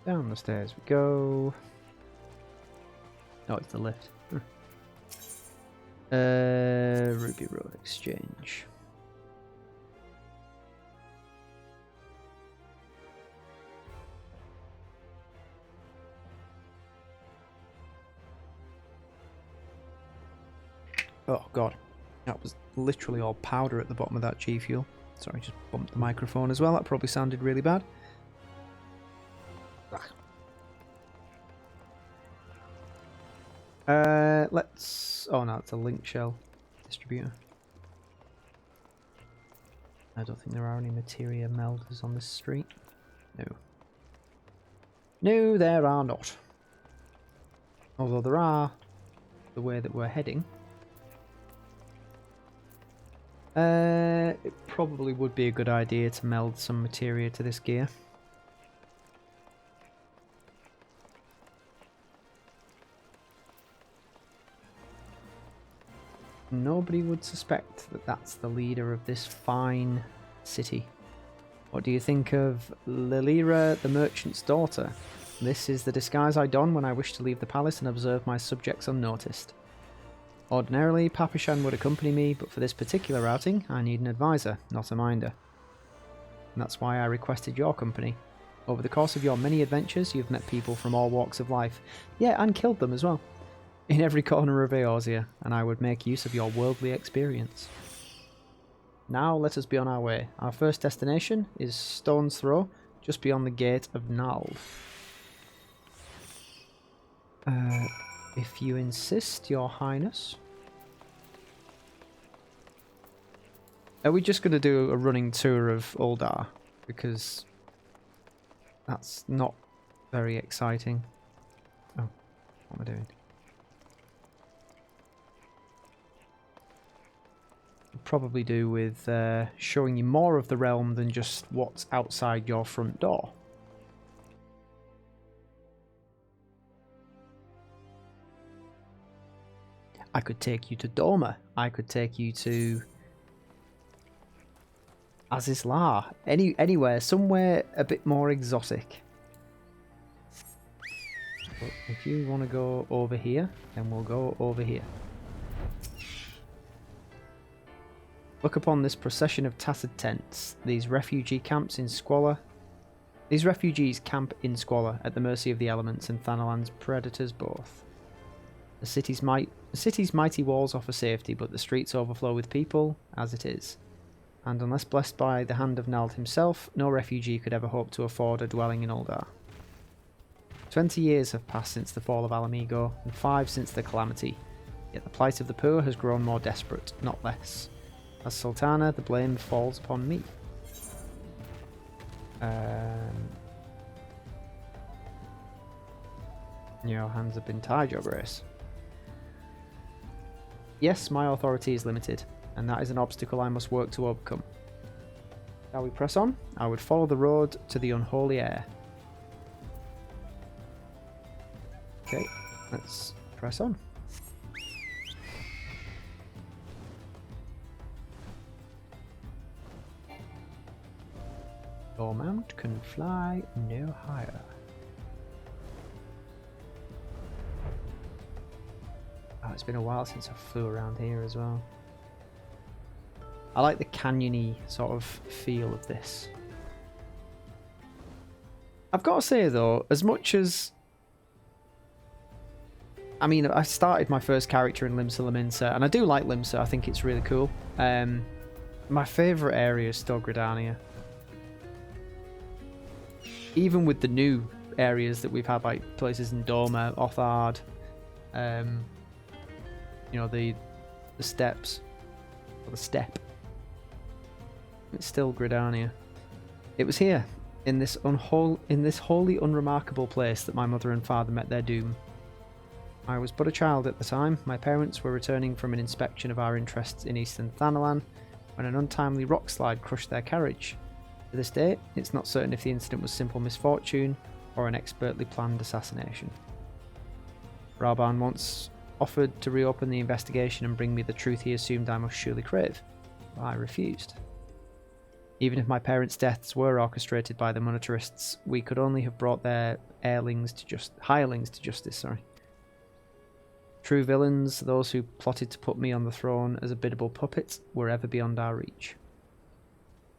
Down the stairs we go. Oh, it's the lift. Ruby Road Exchange. Oh god, that was literally all powder at the bottom of that G Fuel. Sorry, just bumped the microphone as well. That probably sounded really bad. Let's... Oh no, it's a link shell distributor. I don't think there are any materia melders on this street. No. No, there are not. Although there are the way that we're heading. It probably would be a good idea to meld some materia to this gear. Nobody would suspect that that's the leader of this fine city. What do you think of Lilira, the merchant's daughter? This is the disguise I don when I wish to leave the palace and observe my subjects unnoticed. Ordinarily, Papishan would accompany me, but for this particular outing, I need an advisor, not a minder. And that's why I requested your company. Over the course of your many adventures, you've met people from all walks of life. Yeah, and killed them as well. In every corner of Eorzea, and I would make use of your worldly experience. Now let us be on our way. Our first destination is Stone's Throw, just beyond the gate of Nald. If you insist, Your Highness. Are we just going to do a running tour of Ul'dah? Because that's not very exciting. Oh, what am I doing? Probably do with showing you more of the realm than just what's outside your front door. I could take you to Doma. I could take you to Azizlar. Anywhere, somewhere a bit more exotic. But if you want to go over here, then we'll go over here. Look upon this procession of tattered tents. These refugees camp in squalor at the mercy of the elements and Thanalan's predators both. The city's mighty walls offer safety, but the streets overflow with people, as it is. And unless blessed by the hand of Nald himself, no refugee could ever hope to afford a dwelling in Ul'dah. 20 years have passed since the fall of Ala Mhigo, and 5 since the calamity. Yet the plight of the poor has grown more desperate, not less. As Sultana, the blame falls upon me. Your hands have been tied, Your Grace. Yes, my authority is limited, and that is an obstacle I must work to overcome. Shall we press on? I would follow the road to the unholy air. Okay, let's press on. Your mount can fly no higher. Oh, it's been a while since I flew around here as well. I like the canyony sort of feel of this. I've got to say though, as much as... I mean, I started my first character in Limsa Lominsa, and I do like Limsa, I think it's really cool. My favourite area is still Gridania. Even with the new areas that we've had, like places in Doma, Othard, you know, the steppes, or the steppe. It's still Gridania. It was here, in this wholly unremarkable place, that my mother and father met their doom. I was but a child at the time. My parents were returning from an inspection of our interests in eastern Thanalan when an untimely rock slide crushed their carriage. To this day, it's not certain if the incident was simple misfortune or an expertly planned assassination. Raubahn once offered to reopen the investigation and bring me the truth he assumed I must surely crave. I refused. Even if my parents' deaths were orchestrated by the monetarists, we could only have brought their hirelings to justice. True villains, those who plotted to put me on the throne as a biddable puppet, were ever beyond our reach.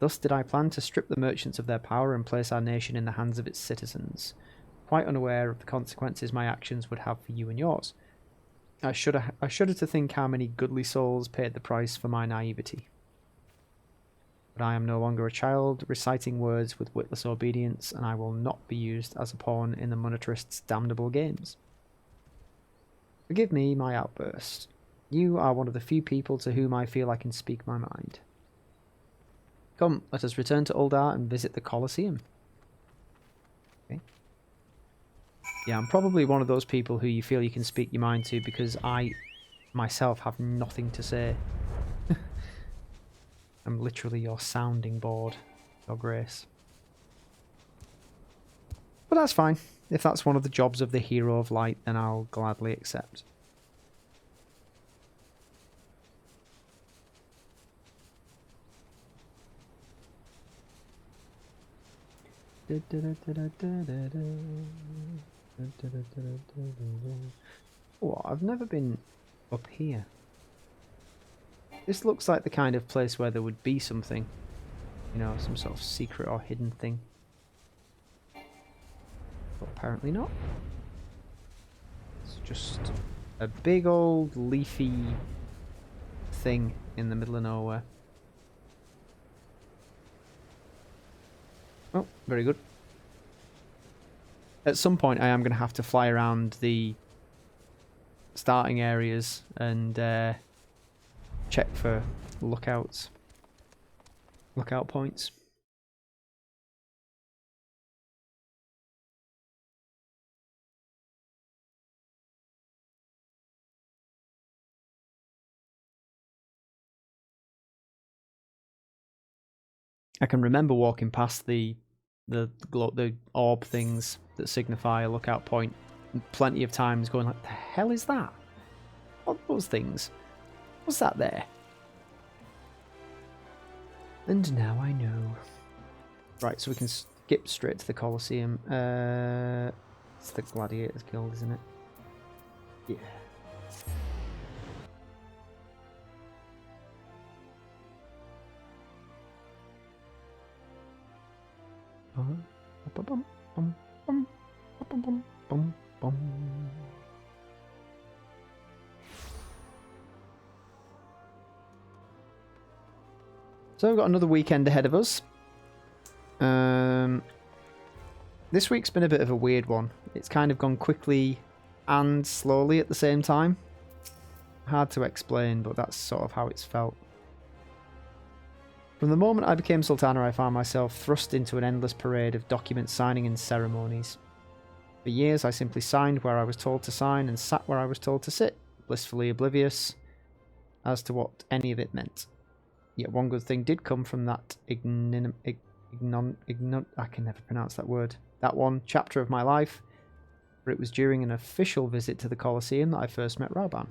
Thus did I plan to strip the merchants of their power and place our nation in the hands of its citizens, quite unaware of the consequences my actions would have for you and yours. I shudder to think how many goodly souls paid the price for my naivety. But I am no longer a child, reciting words with witless obedience, and I will not be used as a pawn in the monetarists' damnable games. Forgive me my outburst. You are one of the few people to whom I feel I can speak my mind. Come, let us return to Ul'dah and visit the Colosseum. Okay. Yeah, I'm probably one of those people who you feel you can speak your mind to because I, myself, have nothing to say. I'm literally your sounding board, Your Grace. But that's fine. If that's one of the jobs of the Hero of Light, then I'll gladly accept. Oh, I've never been up here. This looks like the kind of place where there would be something. You know, some sort of secret or hidden thing. But apparently not. It's just a big old leafy thing in the middle of nowhere. Oh, very good. At some point I am going to have to fly around the starting areas and check for lookout points. I can remember walking past the orb things that signify a lookout point plenty of times, going like, the hell is that? What are those things? What's that there? And now I know. Right, so we can skip straight to the Colosseum. It's the Gladiators Guild, isn't it? Yeah. So we've got another weekend ahead of us. This week's been a bit of a weird one. It's kind of gone quickly and slowly at the same time. Hard to explain, but that's sort of how it's felt. From the moment I became Sultana, I found myself thrust into an endless parade of document signing and ceremonies. For years, I simply signed where I was told to sign and sat where I was told to sit, blissfully oblivious as to what any of it meant. Yet one good thing did come from that I can never pronounce that word. That one chapter of my life, for it was during an official visit to the Colosseum that I first met Raubahn.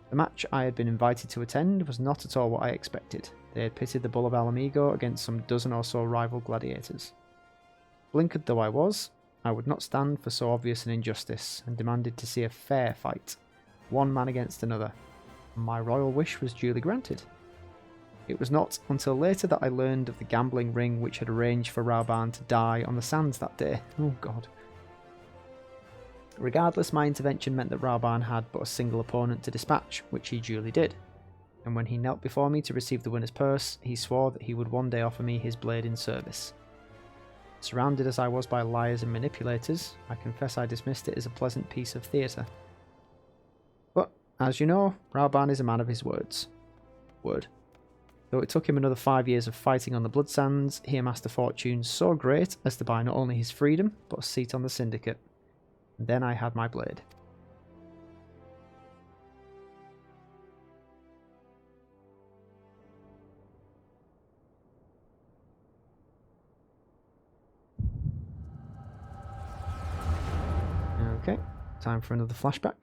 The match I had been invited to attend was not at all what I expected. They had pitted the bull of Ala Mhigo against some dozen or so rival gladiators. Blinkered though I was, I would not stand for so obvious an injustice, and demanded to see a fair fight, one man against another. My royal wish was duly granted. It was not until later that I learned of the gambling ring which had arranged for Raubahn to die on the sands that day. Oh god. Regardless, my intervention meant that Raubahn had but a single opponent to dispatch, which he duly did. And when he knelt before me to receive the winner's purse, he swore that he would one day offer me his blade in service. Surrounded as I was by liars and manipulators, I confess I dismissed it as a pleasant piece of theatre. But, as you know, Raubahn is a man of his words. Though it took him another 5 years of fighting on the blood sands, he amassed a fortune so great as to buy not only his freedom, but a seat on the syndicate. And then I had my blade. Okay. Time for another flashback.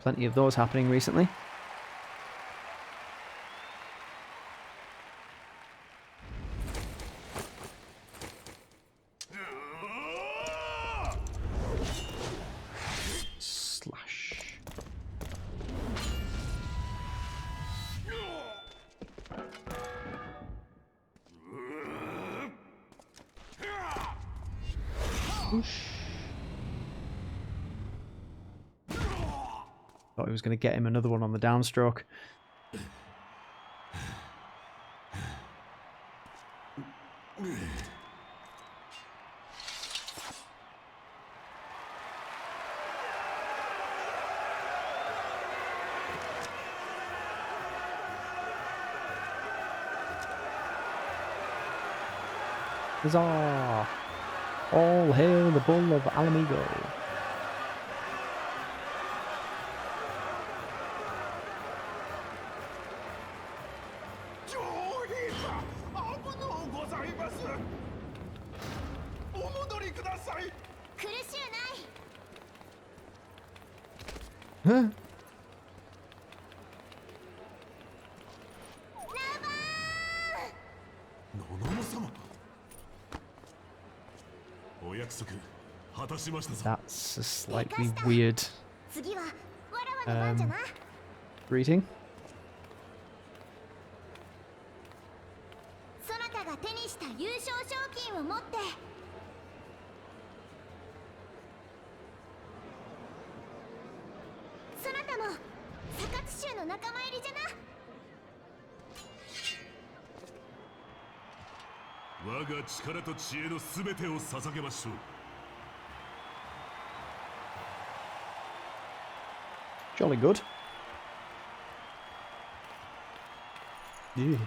Plenty of those happening recently. Slash. Whoosh. Thought he was going to get him another one on the downstroke. Huzzah! All hail the bull of Ala Mhigo. Huh? お約束果たしましたぞ。 That's a slightly weird 次はわらわの番じゃな。 greeting. そなたが手にした優勝賞金を持ってそなたもサカツ州の仲間入りじゃな。 我が力と知恵のすべてを捧げましょう。 Jolly good. Yeah.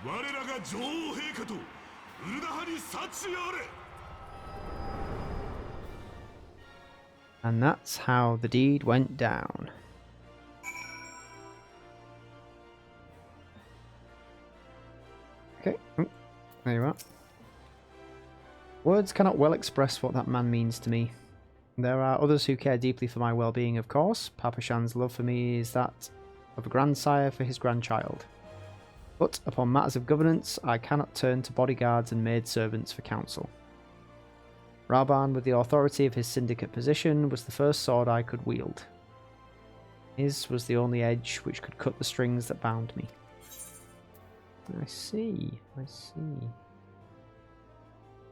我らが女王陛下とウルダ派に幸あれ。 And that's how the deed went down. Okay, oh, there you are. Words cannot well express what that man means to me. There are others who care deeply for my well-being, of course. Papa Shan's love for me is that of a grandsire for his grandchild. But upon matters of governance, I cannot turn to bodyguards and maidservants for counsel. Raubahn, with the authority of his syndicate position, was the first sword I could wield. His was the only edge which could cut the strings that bound me. I see, I see.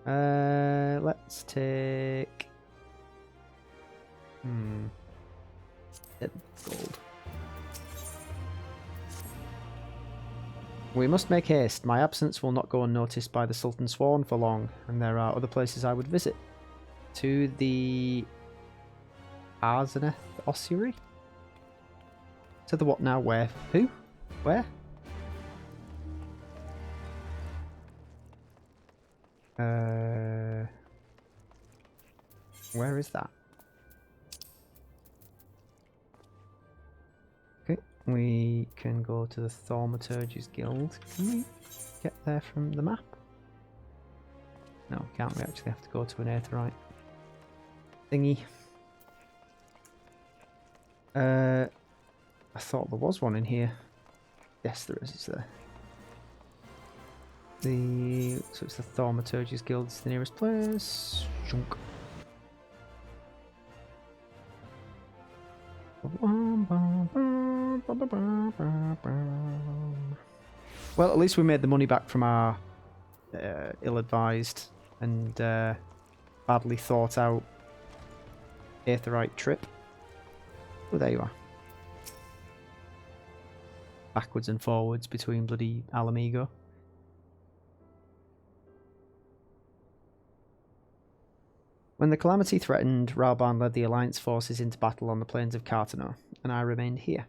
Let's take... gold. We must make haste. My absence will not go unnoticed by the Sultan Sworn for long, and there are other places I would visit. To the... Arzeneth Ossuary? To the what now? Where? Who? Where? Where is that? Okay, we can go to the Thaumaturge's Guild. Can we get there from the map? No, can't. We actually have to go to an Aetheryte thingy. I thought there was one in here. Yes, there is. It's there. So it's the Thaumaturge's Guild. It's the nearest place. Shunk. Well, at least we made the money back from our ill-advised and badly thought out Aetheryte trip. Oh, there you are. Backwards and forwards between bloody Ala Mhigo. When the calamity threatened, Raubahn led the Alliance forces into battle on the plains of Cartano, and I remained here.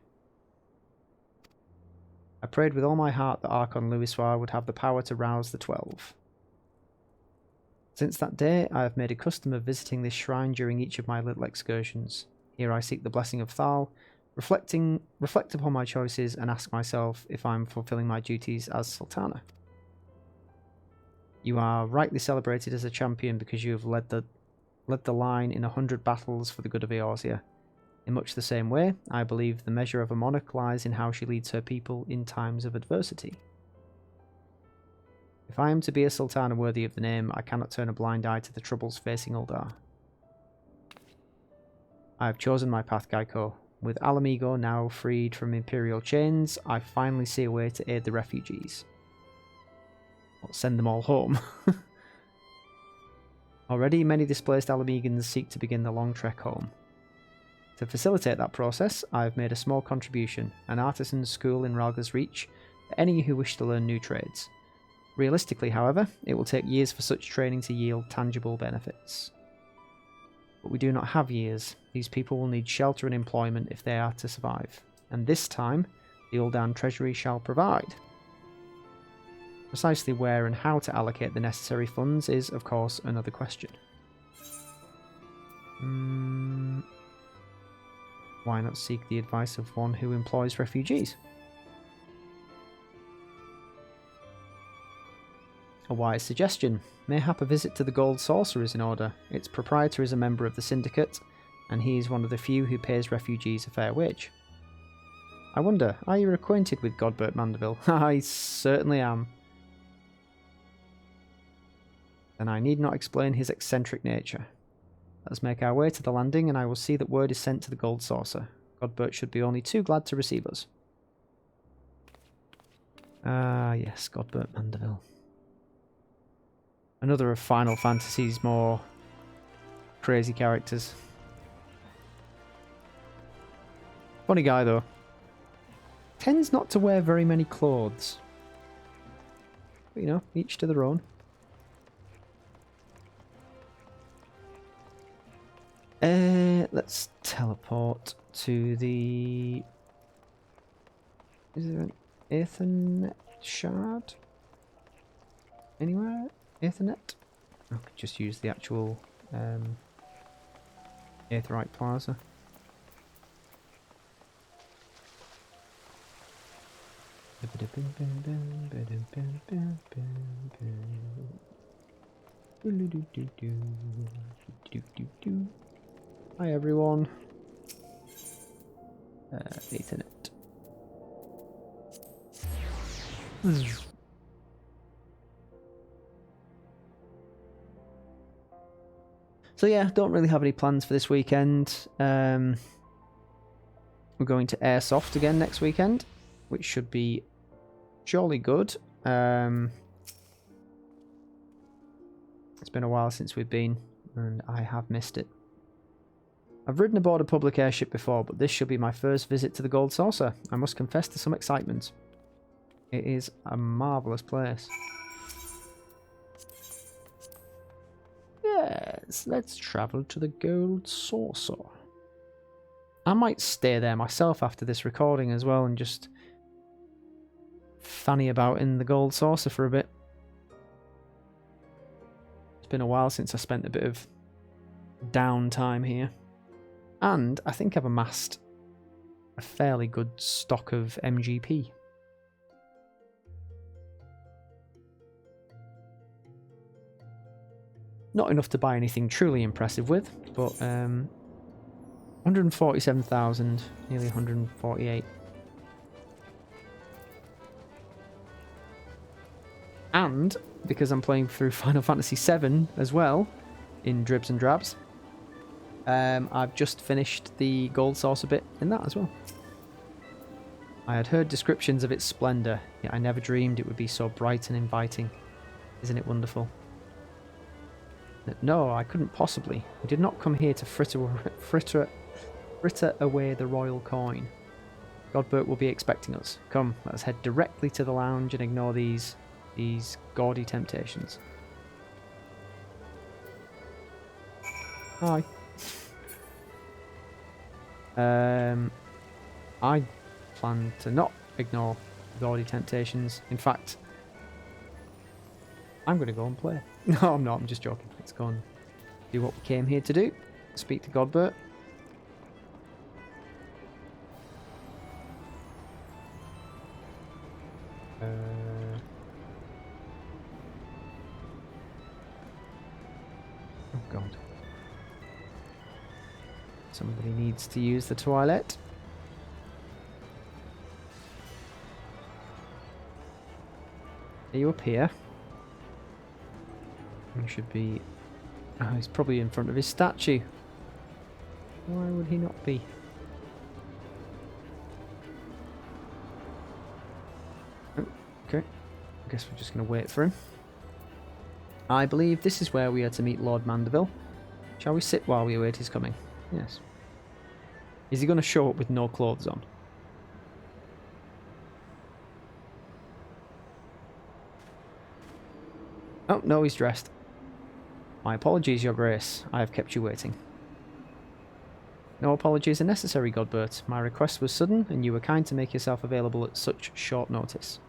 I prayed with all my heart that Archon Louisoir would have the power to rouse the 12. Since that day, I have made a custom of visiting this shrine during each of my little excursions. Here I seek the blessing of Thal, reflect upon my choices, and ask myself if I am fulfilling my duties as Sultana. You are rightly celebrated as a champion because you have led the line in 100 battles for the good of Eorzea. In much the same way, I believe the measure of a monarch lies in how she leads her people in times of adversity. If I am to be a sultana worthy of the name, I cannot turn a blind eye to the troubles facing Ul'dah. I have chosen my path, Gaiko. With Ala Mhigo now freed from imperial chains, I finally see a way to aid the refugees. Or send them all home. Already, many displaced Ala Mhigans seek to begin the long trek home. To facilitate that process, I have made a small contribution, an artisan's school in Ralga's Reach, for any who wish to learn new trades. Realistically, however, it will take years for such training to yield tangible benefits. But we do not have years. These people will need shelter and employment if they are to survive. And this time, the Ul'dah treasury shall provide. Precisely where and how to allocate the necessary funds is, of course, another question. Why not seek the advice of one who employs refugees? A wise suggestion. Mayhap a visit to the Gold Saucer is in order. Its proprietor is a member of the syndicate, and he is one of the few who pays refugees a fair wage. I wonder, are you acquainted with Godbert Mandeville? I certainly am. Then I need not explain his eccentric nature. Let us make our way to the landing, and I will see that word is sent to the Gold Saucer. Godbert should be only too glad to receive us. Ah, yes, Godbert Mandeville. Another of Final Fantasy's more crazy characters. Funny guy, though. Tends not to wear very many clothes. But, you know, each to their own. Let's teleport to the... Is there an Ethernet shard? Anywhere? Ethernet? I could just use the actual Aetheryte Plaza. Hi everyone. Ethernet. So yeah, don't really have any plans for this weekend. We're going to Airsoft again next weekend, which should be jolly good. It's been a while since we've been, and I have missed it. I've ridden aboard a public airship before, but this shall be my first visit to the Gold Saucer. I must confess to some excitement. It is a marvellous place. Yes, let's travel to the Gold Saucer. I might stay there myself after this recording as well and just fanny about in the Gold Saucer for a bit. It's been a while since I spent a bit of downtime here. And I think I've amassed a fairly good stock of MGP. Not enough to buy anything truly impressive with, but 147,000, nearly 148. And, because I'm playing through Final Fantasy VII as well, in dribs and drabs, I've just finished the Gold Saucer bit in that as well. I had heard descriptions of its splendour, yet I never dreamed it would be so bright and inviting. Isn't it wonderful? No, I couldn't possibly. We did not come here to fritter away the royal coin. Godbert will be expecting us. Come, let us head directly to the lounge and ignore these gaudy temptations. Hi. I plan to not ignore gaudy temptations. In fact, I'm going to go and play. No, I'm not. I'm just joking. Let's go and do what we came here to do. Speak to Godbert. Somebody needs to use the toilet. Are you up here? He should be... Oh, he's probably in front of his statue. Why would he not be? Oh, okay. I guess we're just going to wait for him. I believe this is where we are to meet Lord Mandeville. Shall we sit while we await his coming? Yes. Is he going to show up with no clothes on? Oh, no, he's dressed. My apologies, Your Grace. I have kept you waiting. No apologies are necessary, Godbert. My request was sudden, and you were kind to make yourself available at such short notice.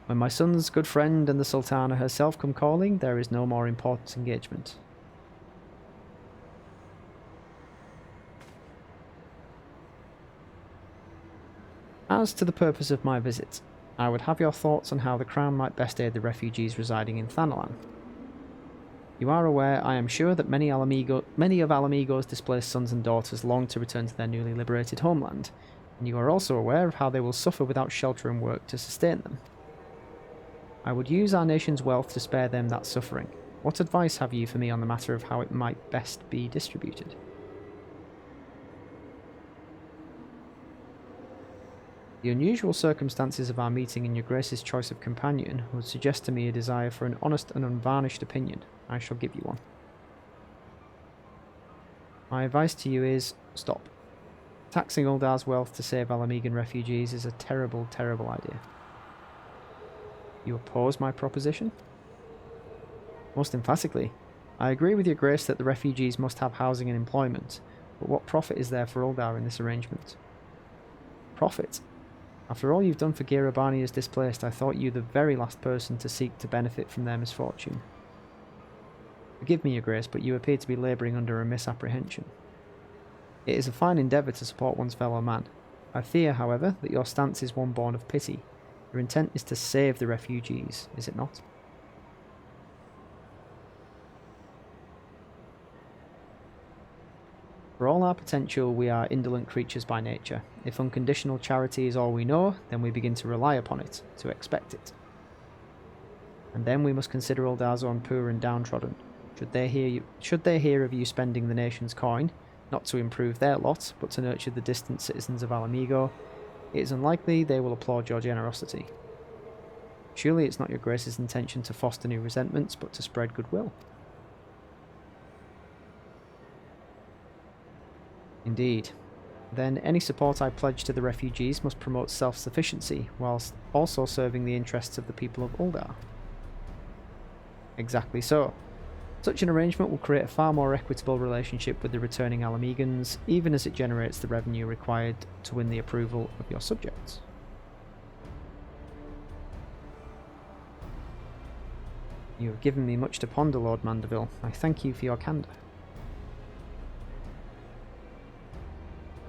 When my son's good friend and the Sultana herself come calling, there is no more important engagement. As to the purpose of my visit, I would have your thoughts on how the Crown might best aid the refugees residing in Thanalan. You are aware, I am sure, that many of Ala Mhigo's displaced sons and daughters long to return to their newly liberated homeland, and you are also aware of how they will suffer without shelter and work to sustain them. I would use our nation's wealth to spare them that suffering. What advice have you for me on the matter of how it might best be distributed? The unusual circumstances of our meeting and Your Grace's choice of companion would suggest to me a desire for an honest and unvarnished opinion. I shall give you one. My advice to you is, stop. Taxing Ul'dah's wealth to save Ala Mhigan refugees is a terrible, terrible idea. You oppose my proposition? Most emphatically. I agree with Your Grace that the refugees must have housing and employment, but what profit is there for Ul'dah in this arrangement? Profit? After all you've done for Raubahnia's displaced, I thought you the very last person to seek to benefit from their misfortune. Forgive me, Your Grace, but you appear to be labouring under a misapprehension. It is a fine endeavour to support one's fellow man. I fear, however, that your stance is one born of pity. Your intent is to save the refugees, is it not? For all our potential, we are indolent creatures by nature. If unconditional charity is all we know, then we begin to rely upon it, to expect it. And then we must consider Ul'dah's own poor and downtrodden. Should they hear of you spending the nation's coin, not to improve their lot, but to nurture the distant citizens of Ala Mhigo, it is unlikely they will applaud your generosity. Surely it's not Your Grace's intention to foster new resentments, but to spread goodwill. Indeed. Then any support I pledge to the refugees must promote self-sufficiency, whilst also serving the interests of the people of Ul'dah. Exactly so. Such an arrangement will create a far more equitable relationship with the returning Ala Mhigans, even as it generates the revenue required to win the approval of your subjects. You have given me much to ponder, Lord Mandeville. I thank you for your candour.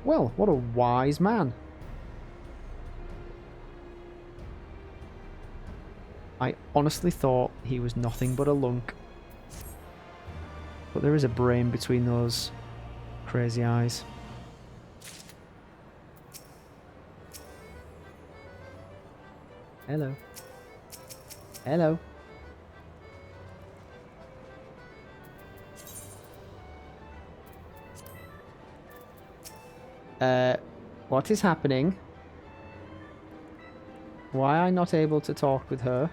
Well, what a wise man. I honestly thought he was nothing but a lunk. But there is a brain between those crazy eyes. Hello. Hello. What is happening? Why am I not able to talk with her?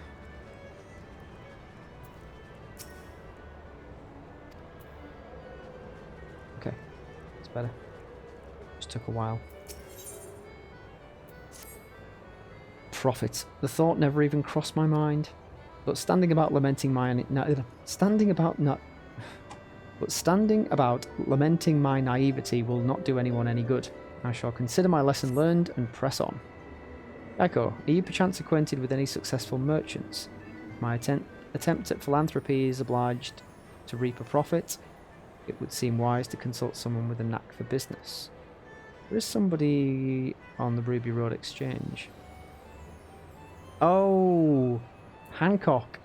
Okay, it's better. Just took a while. Profit. The thought never even crossed my mind. But standing about lamenting my naivety will not do anyone any good. I shall consider my lesson learned and press on. Gaiko, are you perchance acquainted with any successful merchants? My attempt at philanthropy is obliged to reap a profit. It would seem wise to consult someone with a knack for business. There is somebody on the Ruby Road Exchange. Oh, Hancock.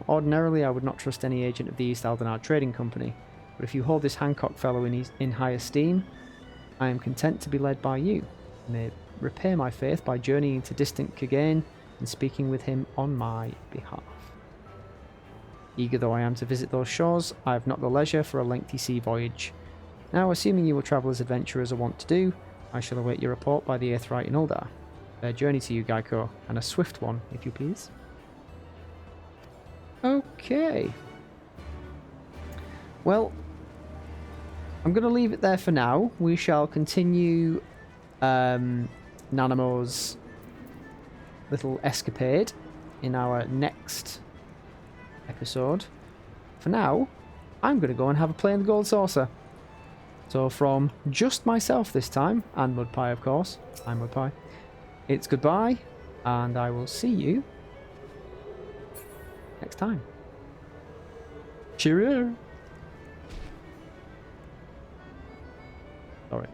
Ordinarily I would not trust any agent of the East Aldenar Trading Company, But if you hold this Hancock fellow in high esteem, I am content to be led by you. I may repair my faith by journeying to distant Kagain and speaking with him on my behalf. Eager though I am to visit those shores, I have not the leisure for a lengthy sea voyage. Now, assuming you will travel as adventurers are wont to do, I shall await your report by the Aetheryte in Ul'dah. Fair journey to you, Gaiko, and a swift one, if you please. Okay. Well, I'm going to leave it there for now. We shall continue Nanamo's little escapade in our next episode. For now, I'm going to go and have a play in the Gold Saucer. So from just myself this time, and Mudpie of course, I'm Mudpie, it's goodbye, and I will see you next time. Cheerio! Sorry.